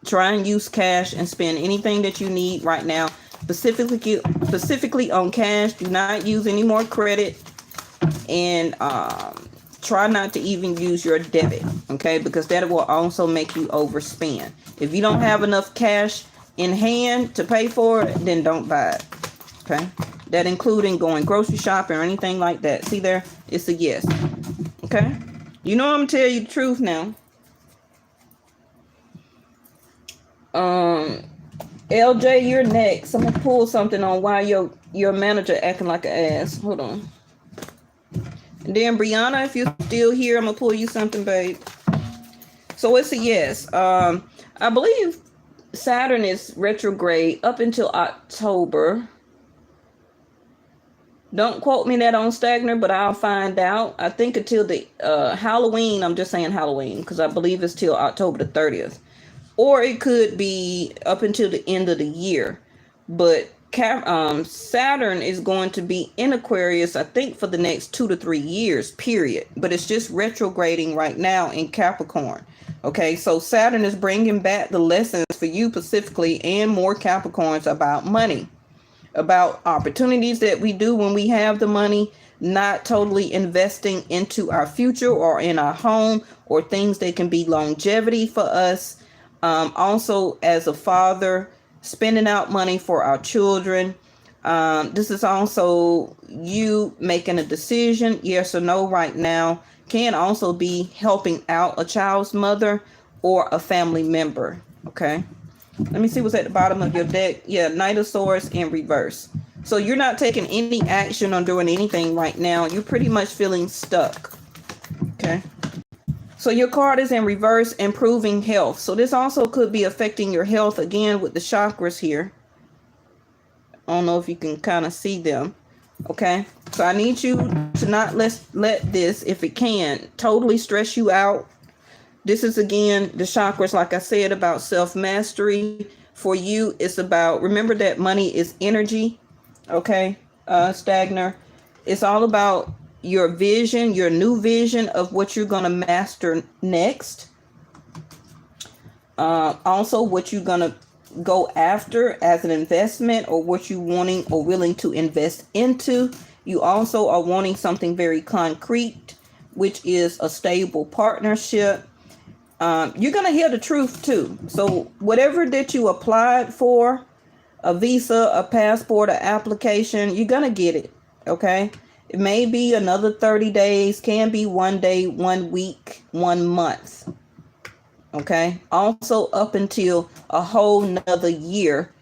Try and use cash and spend anything that you need right now, specifically on cash. Do not use any more credit, and try not to even use your debit. Okay, because that will also make you overspend. If you don't have enough cash in hand to pay for it, then don't buy it. Okay, that including going grocery shopping or anything like that. See there, it's a yes. Okay, you know I'm gonna tell you the truth now. LJ, you're next. I'm gonna pull something on why your manager acting like an ass. Hold on. And then Brianna, if you're still here, I'm gonna pull you something, babe. So it's a yes. I believe Saturn is retrograde up until October. Don't quote me that on Stagner, but I'll find out. I think until the Halloween. I'm just saying Halloween because I believe it's till October the 30th. Or it could be up until the end of the year. But Saturn is going to be in Aquarius, I think, for the next 2 to 3 years, period. But it's just retrograding right now in Capricorn. Okay, so Saturn is bringing back the lessons for you specifically and more Capricorns about money, about opportunities that we do when we have the money, not totally investing into our future or in our home or things that can be longevity for us. Also, as a father, spending out money for our children. This is also you making a decision, yes or no right now. Can also be helping out a child's mother or a family member. Okay. Let me see what's at the bottom of your deck. Yeah, Knight of Swords in reverse. So you're not taking any action or doing anything right now. You're pretty much feeling stuck. Okay. So your card is in reverse, improving health. So this also could be affecting your health again with the chakras here. I don't know if you can kind of see them. Okay. So I need you to not let this, if it can, totally stress you out. This is, again, the chakras, like I said, about self-mastery. For you, it's about, remember that money is energy. Okay, Stagner. It's all about your vision, your new vision of what you're going to master next. Also, what you're going to go after as an investment, or what you're wanting or willing to invest into. You also are wanting something very concrete, which is a stable partnership. You're going to hear the truth too. So whatever that you applied for, a visa, a passport, an application, you're going to get it. Okay. It may be another 30 days, can be 1 day, 1 week, 1 month. Okay. Also up until a whole nother year,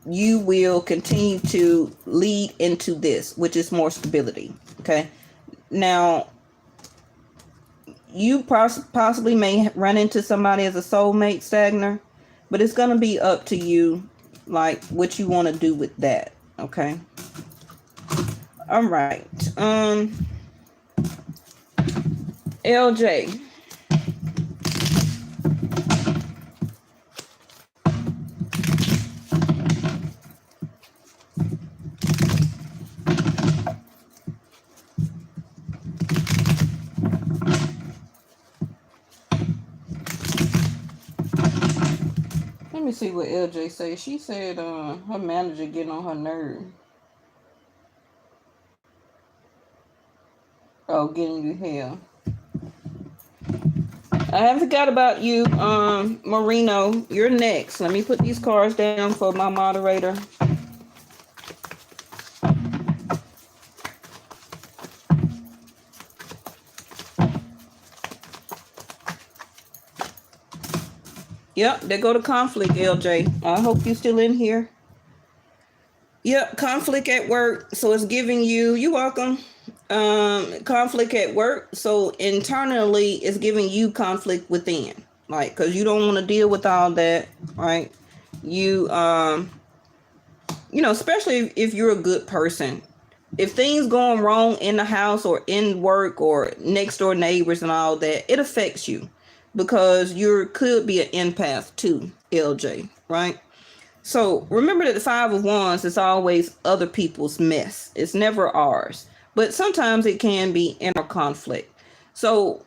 you will continue to lead into this, which is more stability. Okay. Now, you possibly may run into somebody as a soulmate, Stagner, but it's going to be up to you like what you want to do with that. Okay. All right. LJ. Let me see what LJ says. She said her manager getting on her nerve. Oh, getting you hell. I haven't forgot about you, Marino. You're next. Let me put these cards down for my moderator. Yep, there go to conflict, LJ. I hope you're still in here. Yep, conflict at work. So it's giving you, you're welcome. Conflict at work. So internally, it's giving you conflict within. Like, because you don't want to deal with all that, right? You, especially if you're a good person. If things going wrong in the house or in work or next door neighbors and all that, it affects you. Because you could be an empath too, LJ, right? So remember that the 5 of Wands is always other people's mess. It's never ours. But sometimes it can be inner conflict. So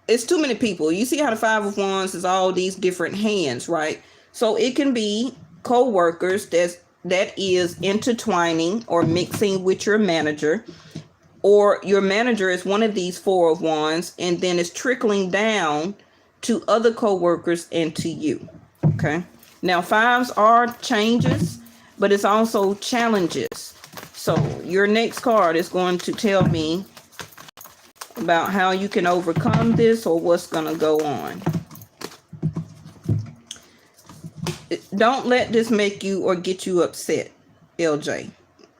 it's too many people. You see how the 5 of Wands is all these different hands, right? So it can be co-workers that is intertwining or mixing with your manager. Or your manager is one of these 4 of Wands, and then it's trickling down to other co-workers and to you. Okay. Now, 5s are changes, but it's also challenges. So your next card is going to tell me about how you can overcome this or what's going to go on. Don't let this make you or get you upset, LJ.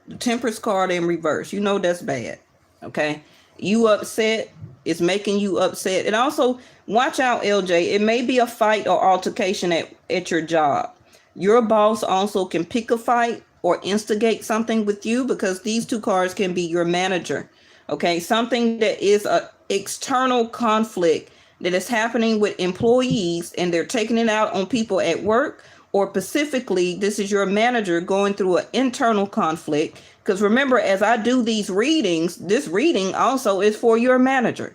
The Temperance card in reverse. You know that's bad. Okay, you upset, it's making you upset. And also watch out, LJ, it may be a fight or altercation at your job. Your boss also can pick a fight or instigate something with you, because these 2 cards can be your manager. Okay, something that is an external conflict that is happening with employees and they're taking it out on people at work, or specifically this is your manager going through an internal conflict. Because remember, as I do these readings, this reading also is for your manager.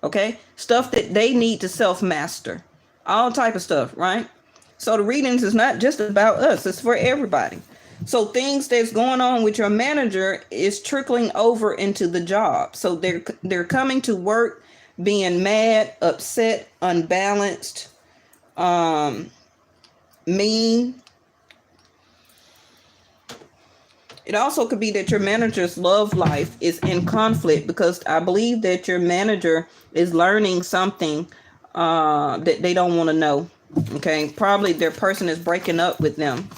Okay, stuff that they need to self-master, all type of stuff, right? So the readings is not just about us, it's for everybody. So things that's going on with your manager is trickling over into the job. So they're coming to work being mad, upset, unbalanced, mean. It also could be that your manager's love life is in conflict, because I believe that your manager is learning something that they don't want to know. Okay, probably their person is breaking up with them.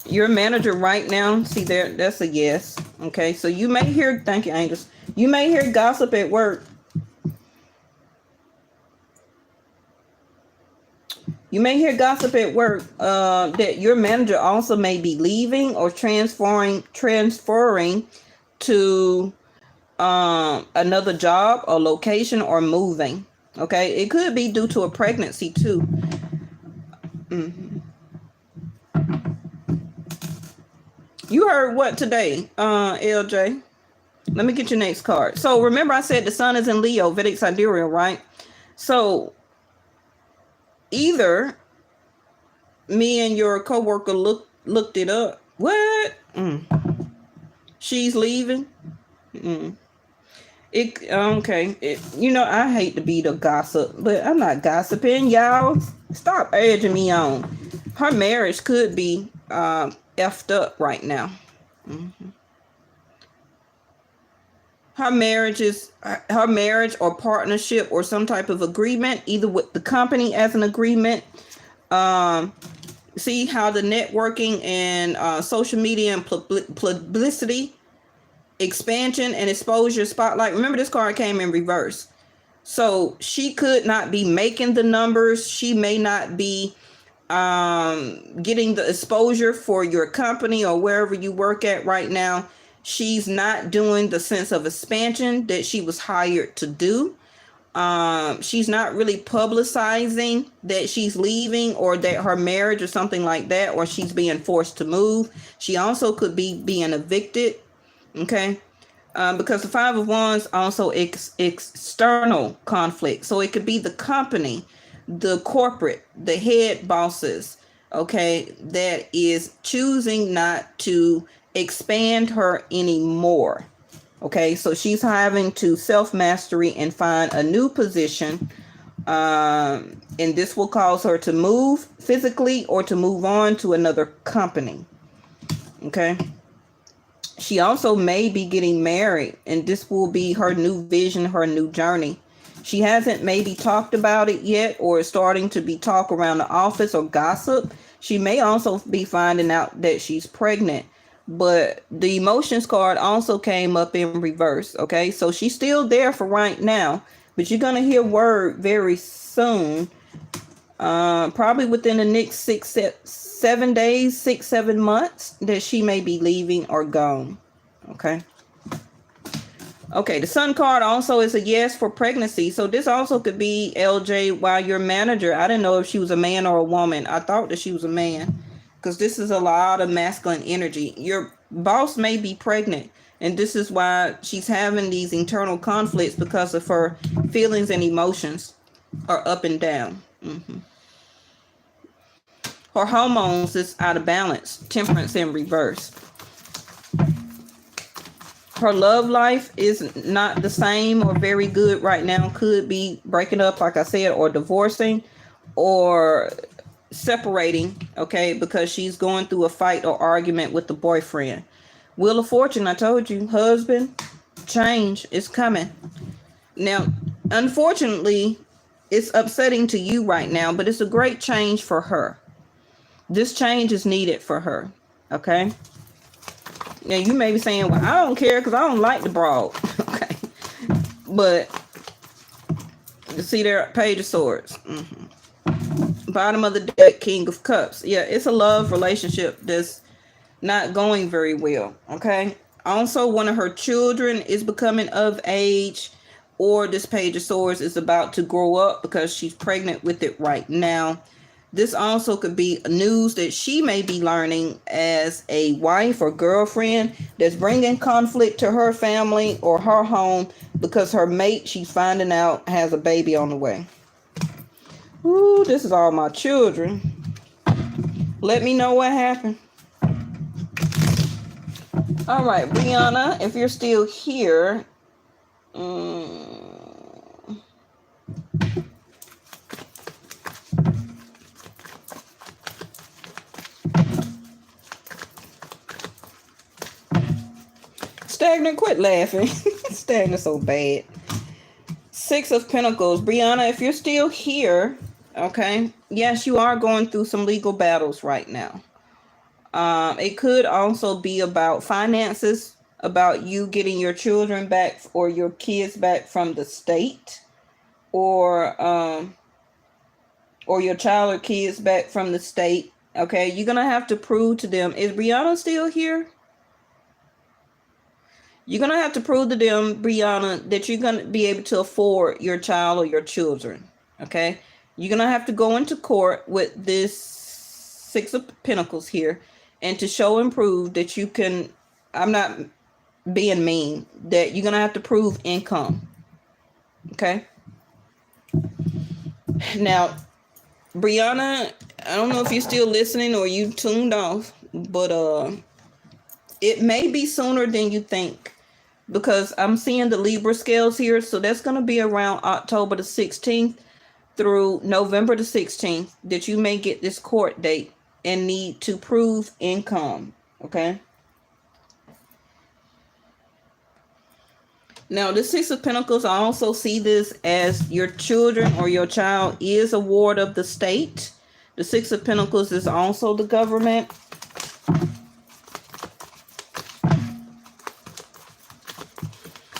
Your manager right now, see there, that's a yes. Okay, so you may hear, thank you, angels. You may hear gossip at work. You may hear gossip at work that your manager also may be leaving or transferring to another job or location or moving. Okay, it could be due to a pregnancy too. You heard what today, LJ? Let me get your next card. So remember I said the sun is in Leo, Vedic sidereal, right? So either me and your coworker looked it up. What? She's leaving. Okay. I hate to be the gossip, but I'm not gossiping, y'all. Stop urging me on. Her marriage could be effed up right now. Her marriage or partnership or some type of agreement, either with the company as an agreement. See how the networking and social media and publicity, expansion and exposure spotlight. Remember, this card came in reverse. So she could not be making the numbers. She may not be getting the exposure for your company or wherever you work at right now. She's not doing the sense of expansion that she was hired to do. She's not really publicizing that she's leaving or that her marriage or something like that, or she's being forced to move. She also could be being evicted. Okay. Because the Five of Wands also external conflict. So it could be the company, the corporate, the head bosses, okay, that is choosing not to expand her anymore. Okay, so she's having to self-mastery and find a new position. And this will cause her to move physically or to move on to another company. Okay. She also may be getting married, and this will be her new vision, her new journey. She hasn't maybe talked about it yet, or is starting to be talk around the office or gossip. She may also be finding out that she's pregnant. But the emotions card also came up in reverse. Okay, so she's still there for right now, but you're going to hear word very soon. Probably within the next 7 days, 6-7 months, that she may be leaving or gone. Okay. Okay, the Sun card also is a yes for pregnancy. So this also could be LJ while your manager. I didn't know if she was a man or a woman. I thought that she was a man, because this is a lot of masculine energy. Your boss may be pregnant, and this is why she's having these internal conflicts, because of her feelings and emotions are up and down. Her hormones is out of balance, temperance in reverse. Her love life is not the same or very good right now. Could be breaking up, like I said, or divorcing, or separating, okay, because she's going through a fight or argument with the boyfriend. Wheel of Fortune, I told you, husband, change is coming. Now, unfortunately, it's upsetting to you right now, but it's a great change for her. This change is needed for her, okay? Now, you may be saying, well, I don't care because I don't like the broad, okay? But, you see there, Page of Swords. Bottom of the deck, King of Cups. Yeah, it's a love relationship that's not going very well, okay? Also, one of her children is becoming of age, or this Page of Swords is about to grow up because she's pregnant with it right now. This also could be news that she may be learning as a wife or girlfriend that's bringing conflict to her family or her home, because her mate, she's finding out, has a baby on the way. Ooh, this is all my children. Let me know what happened. All right, Brianna, if you're still here. Stagnant, quit laughing. Stagnant so bad. Six of Pentacles. Brianna, if you're still here, okay, yes, you are going through some legal battles right now. It could also be about finances, about you getting your children back or your kids back from the state, or your child or kids back from the state. Okay, you're gonna have to prove to them. Is Brianna still here? You're going to have to prove to them, Brianna, that you're going to be able to afford your child or your children. Okay? You're going to have to go into court with this Six of Pentacles here, and to show and prove that you can, I'm not being mean, that you're going to have to prove income. Okay? Now, Brianna, I don't know if you're still listening or you tuned off, but it may be sooner than you think, because I'm seeing the Libra scales here. So that's going to be around October the 16th through November the 16th that you may get this court date and need to prove income. Okay. Now, the Six of Pentacles, I also see this as your children or your child is a ward of the state. The Six of Pentacles is also the government.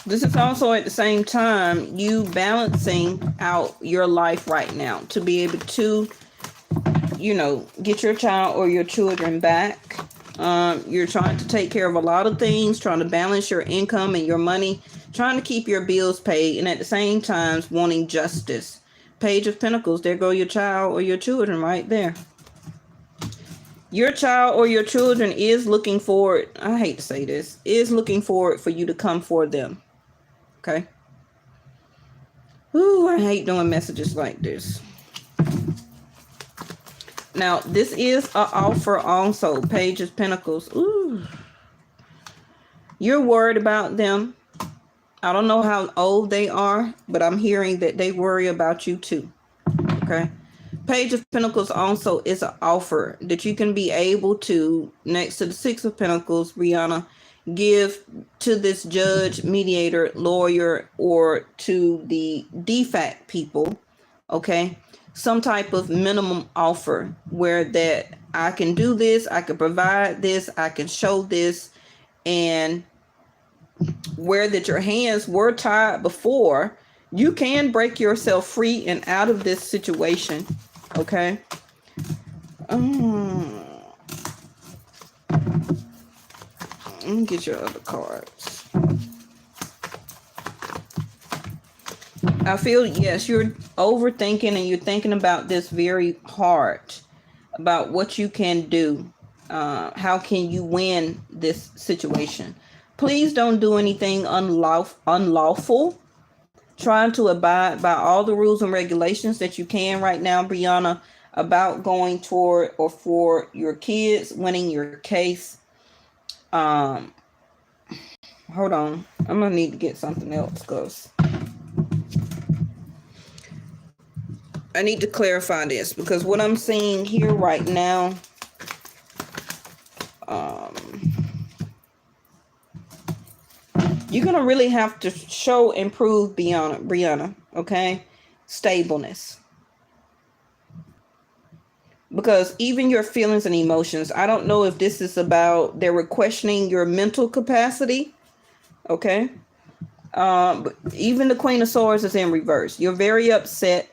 The This is also at the same time you balancing out your life right now to be able to, you know, get your child or your children back. You're trying to take care of a lot of things, trying to balance your income and your money, trying to keep your bills paid, and at the same time wanting justice. Page of Pentacles, there go your child or your children right there. Your child or your children is looking forward, I hate to say this, is looking forward for you to come for them. Okay? Ooh, I hate doing messages like this. Now, this is an offer also. Page of Pentacles. Ooh. You're worried about them. I don't know how old they are, but I'm hearing that they worry about you too. Okay? Page of Pentacles also is an offer that you can be able to, next to the Six of Pentacles, Brianna, give to this judge, mediator, lawyer, or to the DFAC people, okay? Some type of minimum offer where that I can do this, I can provide this, I can show this, and where that your hands were tied before, you can break yourself free and out of this situation, okay? Let me get your other cards. I feel, yes, you're overthinking and you're thinking about this very hard, about what you can do. How can you win this situation? Please don't do anything unlawful. Trying to abide by all the rules and regulations that you can right now, Brianna, about going toward or for your kids, winning your case. Hold on. I'm gonna need to get something else because I need to clarify this, because what I'm seeing here right now, you're gonna really have to show and prove, Brianna, okay? Stableness. Because even your feelings and emotions, I don't know if this is about, they were questioning your mental capacity, okay? But even the Queen of Swords is in reverse. You're very upset.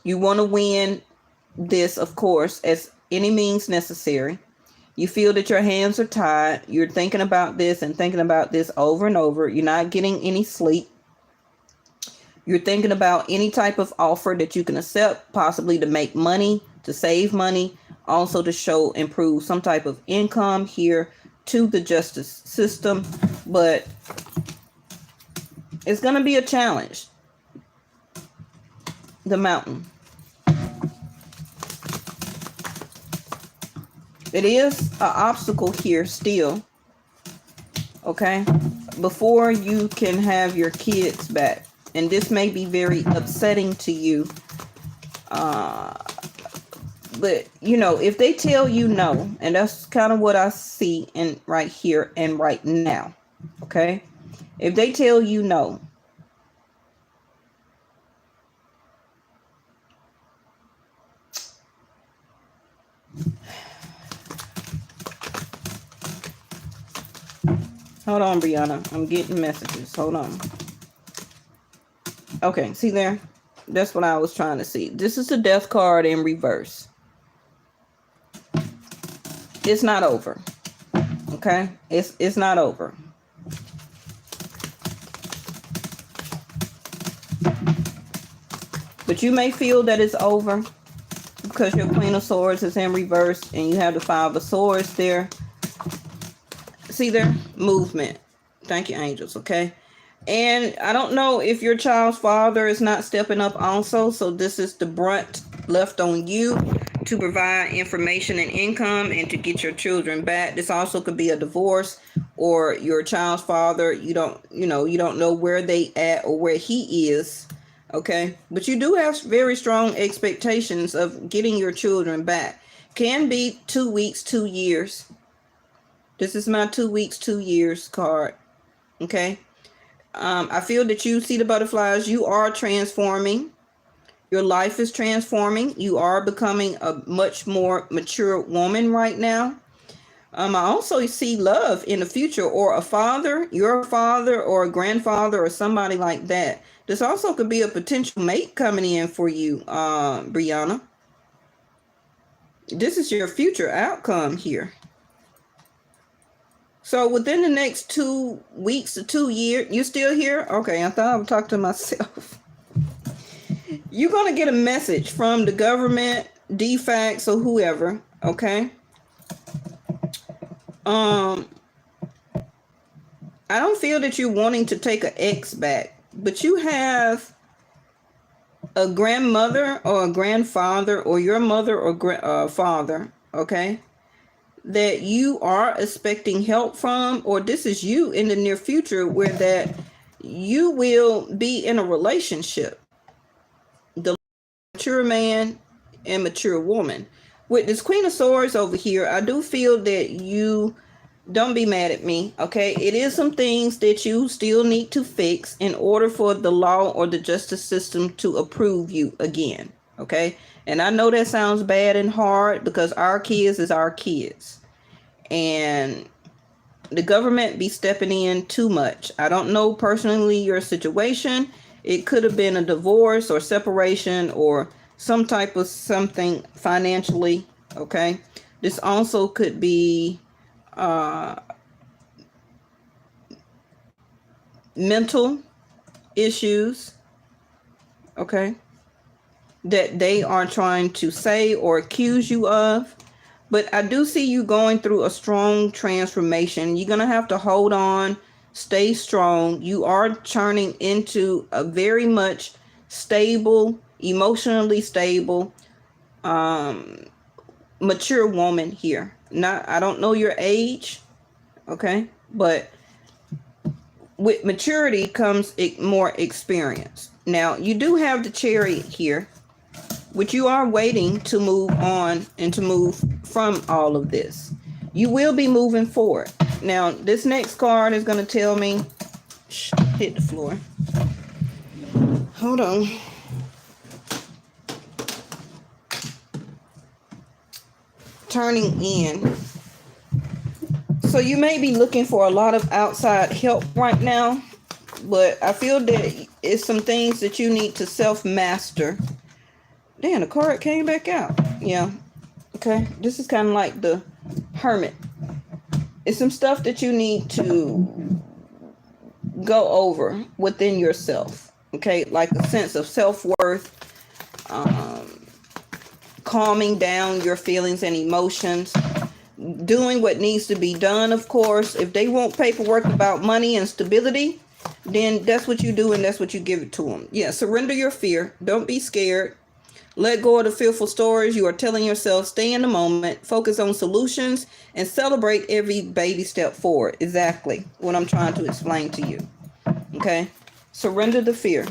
You want to win this, of course, as any means necessary. You feel that your hands are tied. You're thinking about this and thinking about this over and over. You're not getting any sleep. You're thinking about any type of offer that you can accept, possibly to make money, to save money, also to show and prove some type of income here to the justice system. But it's going to be a challenge. The Mountain. It is an obstacle here still, okay, before you can have your kids back. And this may be very upsetting to you. But, you know, if they tell you no, and that's kind of what I see in right here and right now, okay? If they tell you no, hold on, Brianna. I'm getting messages. Hold on. Okay, see there? That's what I was trying to see. This is the Death card in reverse. It's not over. Okay? It's not over. But you may feel that it's over because your Queen of Swords is in reverse and you have the Five of Swords there. See there? Movement. Thank you, angels, okay? And I don't know if your child's father is not stepping up also, so this is the brunt left on you to provide information and income and to get your children back. This also could be a divorce, or your child's father, you don't know where they at or where he is, okay? But you do have very strong expectations of getting your children back. Can be 2 weeks, 2 years. This is my 2 weeks, 2 years card, okay? I feel that you see the butterflies. You are transforming. Your life is transforming. You are becoming a much more mature woman right now. I also see love in the future, or a father, your father, or a grandfather, or somebody like that. This also could be a potential mate coming in for you, Brianna. This is your future outcome here. So within the next 2 weeks to 2 years, you still here? Okay, I thought I would talk to myself. You're going to get a message from the government, DFACS, or whoever, okay? I don't feel that you're wanting to take an ex back, but you have a grandmother or a grandfather, or your mother or father, okay, that you are expecting help from, or this is you in the near future, where that you will be in a relationship. The mature man and mature woman. With this Queen of Swords over here, I do feel that you, don't be mad at me, okay? It is some things that you still need to fix in order for the law or the justice system to approve you again, okay? And I know that sounds bad and hard, because our kids is our kids. And the government be stepping in too much. I don't know personally your situation. It could have been a divorce or separation or some type of something financially, okay? This also could be mental issues, okay, that they are trying to say or accuse you of. But I do see you going through a strong transformation. You're going to have to hold on, stay strong. You are turning into a very much stable, emotionally stable, mature woman here. I don't know your age, okay, but with maturity comes more experience. Now, you do have the Chariot here, which you are waiting to move on and to move from all of this. You will be moving forward. Now, this next card is going to tell me, hit the floor. Hold on. Turning in. So you may be looking for a lot of outside help right now, but I feel that it's some things that you need to self-master. Damn, the card came back out. Yeah. Okay. This is kind of like the Hermit. It's some stuff that you need to go over within yourself. Okay. Like a sense of self-worth, calming down your feelings and emotions, doing what needs to be done, of course. If they want paperwork about money and stability, then that's what you do and that's what you give it to them. Yeah, surrender your fear. Don't be scared. Let go of the fearful stories you are telling yourself. Stay in the moment. Focus on solutions and celebrate every baby step forward. Exactly what I'm trying to explain to you. Okay? Surrender the fear.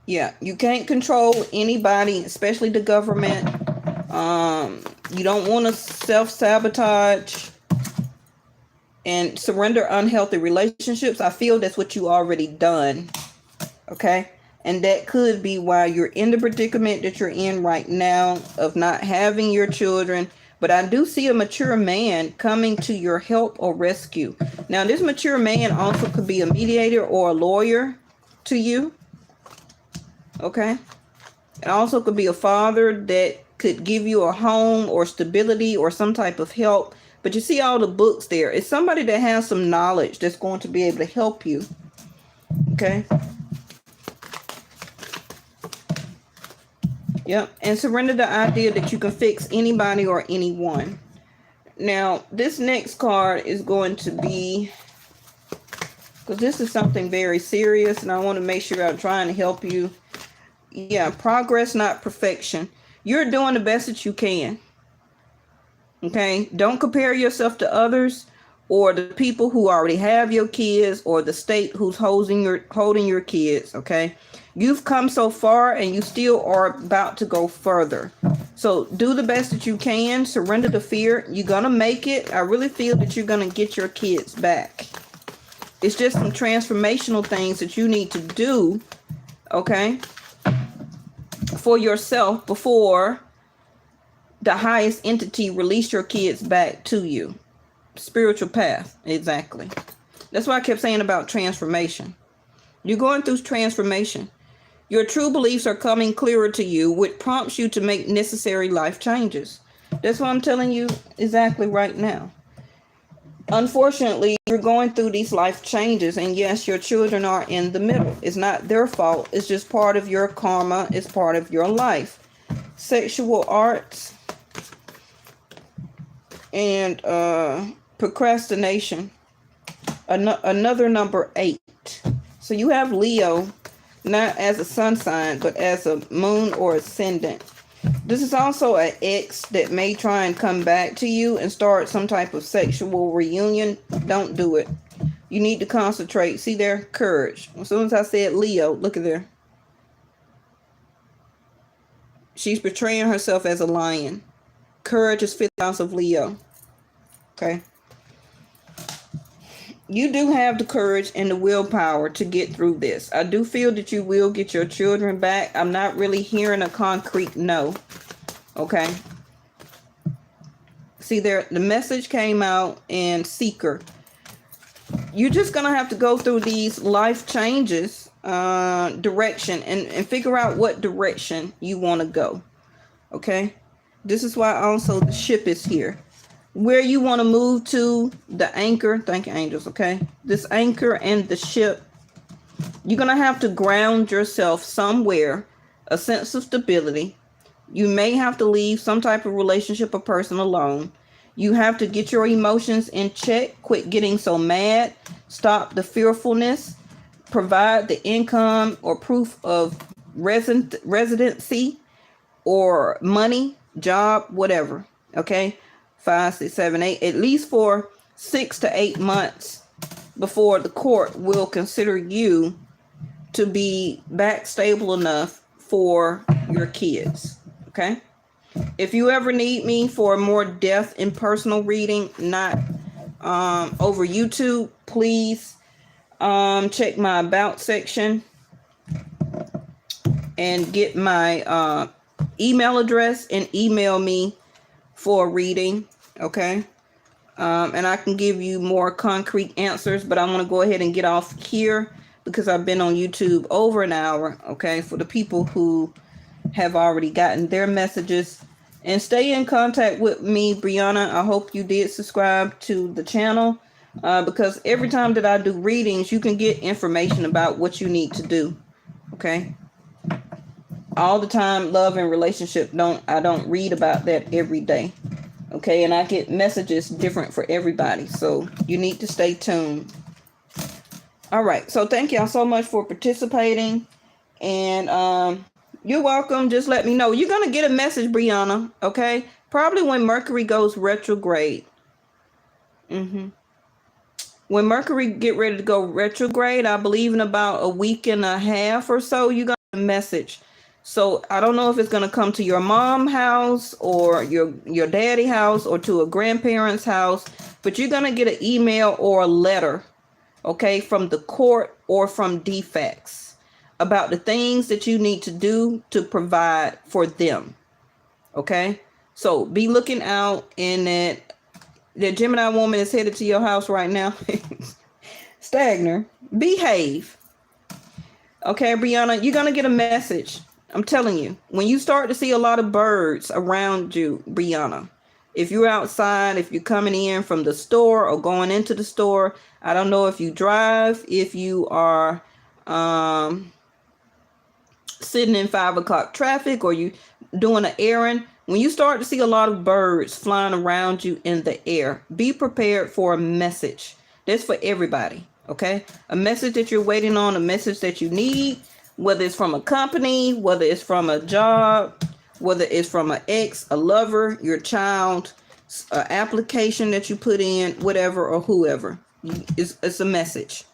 Yeah, you can't control anybody, especially the government. You don't want to self-sabotage and surrender unhealthy relationships. I feel that's what you already done. Okay? And that could be why you're in the predicament that you're in right now of not having your children. But I do see a mature man coming to your help or rescue. Now, this mature man also could be a mediator or a lawyer to you. Okay? It also could be a father that could give you a home or stability or some type of help. But you see all the books there. It's somebody that has some knowledge that's going to be able to help you. Okay? Yep. And surrender the idea that you can fix anybody or anyone. Now, this next card is going to be, because this is something very serious, and I want to make sure I'm trying to help you. Yeah, progress, not perfection. You're doing the best that you can. Okay? Don't compare yourself to others or the people who already have your kids or the state who's holding your kids. Okay? You've come so far and you still are about to go further. So do the best that you can. Surrender the fear. You're going to make it. I really feel that you're going to get your kids back. It's just some transformational things that you need to do. Okay? For yourself before the highest entity release your kids back to you. Spiritual path. Exactly. That's why I kept saying about transformation. You're going through transformation. Your true beliefs are coming clearer to you, which prompts you to make necessary life changes. That's what I'm telling you exactly right now. Unfortunately, you're going through these life changes, and yes, your children are in the middle. It's not their fault. It's just part of your karma. It's part of your life. Sexual arts and procrastination. Another number 8. So you have Leo, not as a sun sign, but as a moon or ascendant. This is also an ex that may try and come back to you and start some type of sexual reunion. Don't do it. You need to concentrate. See there? Courage. As soon as I said Leo, look at there. She's portraying herself as a lion. Courage is 5th house of Leo. Okay. You do have the courage and the willpower to get through this. I do feel that you will get your children back. I'm not really hearing a concrete no. Okay. See there, the message came out in Seeker. You're just going to have to go through these life changes, direction, and figure out what direction you want to go. Okay. This is why also the ship is here. Where you want to move to, the anchor. Thank you, angels. Okay. This anchor and the ship. You're going to have to ground yourself somewhere. A sense of stability. You may have to leave some type of relationship or person alone. You have to get your emotions in check. Quit getting so mad. Stop the fearfulness. Provide the income or proof of residency or money, job, whatever. Okay. 5, 6, 7, 8, at least for 6 to 8 months before the court will consider you to be back stable enough for your kids. Okay. If you ever need me for a more depth and personal reading, not over YouTube, please check my about section and get my email address and email me for a reading. Okay. And I can give you more concrete answers, but I want to go ahead and get off here because I've been on YouTube over an hour. Okay. For the people who have already gotten their messages, and stay in contact with me, Brianna. I hope you did subscribe to the channel because every time that I do readings, you can get information about what you need to do. Okay. All the time, love and relationship, I don't read about that every day. Okay, and I get messages different for everybody. So you need to stay tuned. All right. So thank y'all so much for participating. And you're welcome. Just let me know. You're going to get a message, Brianna. Okay. Probably when Mercury goes retrograde. When Mercury get ready to go retrograde, I believe in about a week and a half or so, you got a message. So I don't know if it's going to come to your mom's house or your daddy house or to a grandparent's house, but you're going to get an email or a letter, okay, from the court or from defects about the things that you need to do to provide for them. Okay. So be looking out, and that Gemini woman is headed to your house right now. Stagner, behave. Okay, Brianna, you're going to get a message. I'm telling you, when you start to see a lot of birds around you, Brianna, if you're outside, if you're coming in from the store or going into the store, I don't know if you drive, if you are sitting in 5 o'clock traffic or you doing an errand, when you start to see a lot of birds flying around you in the air, be prepared for a message. That's for everybody. Okay. A message that you're waiting on, a message that you need. Whether it's from a company, whether it's from a job, whether it's from an ex, a lover, your child, an application that you put in, whatever or whoever. It's a message.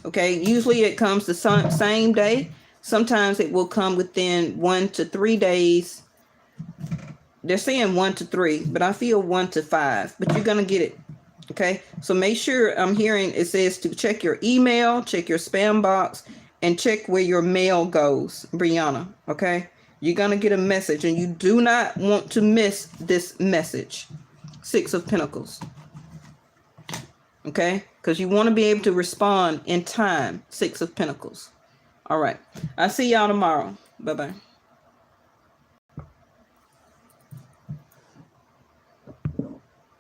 Okay. Usually it comes the same day. Sometimes it will come within 1 to 3 days. They're saying 1 to 3, but I feel 1 to 5. But you're going to get it. Okay. So make sure, I'm hearing it says to check your email, check your spam box, and check where your mail goes, Brianna. Okay. You're going to get a message, and you do not want to miss this message. 6 of Pentacles. Okay? Because you want to be able to respond in time. 6 of Pentacles. All right. I'll see y'all tomorrow. Bye-bye.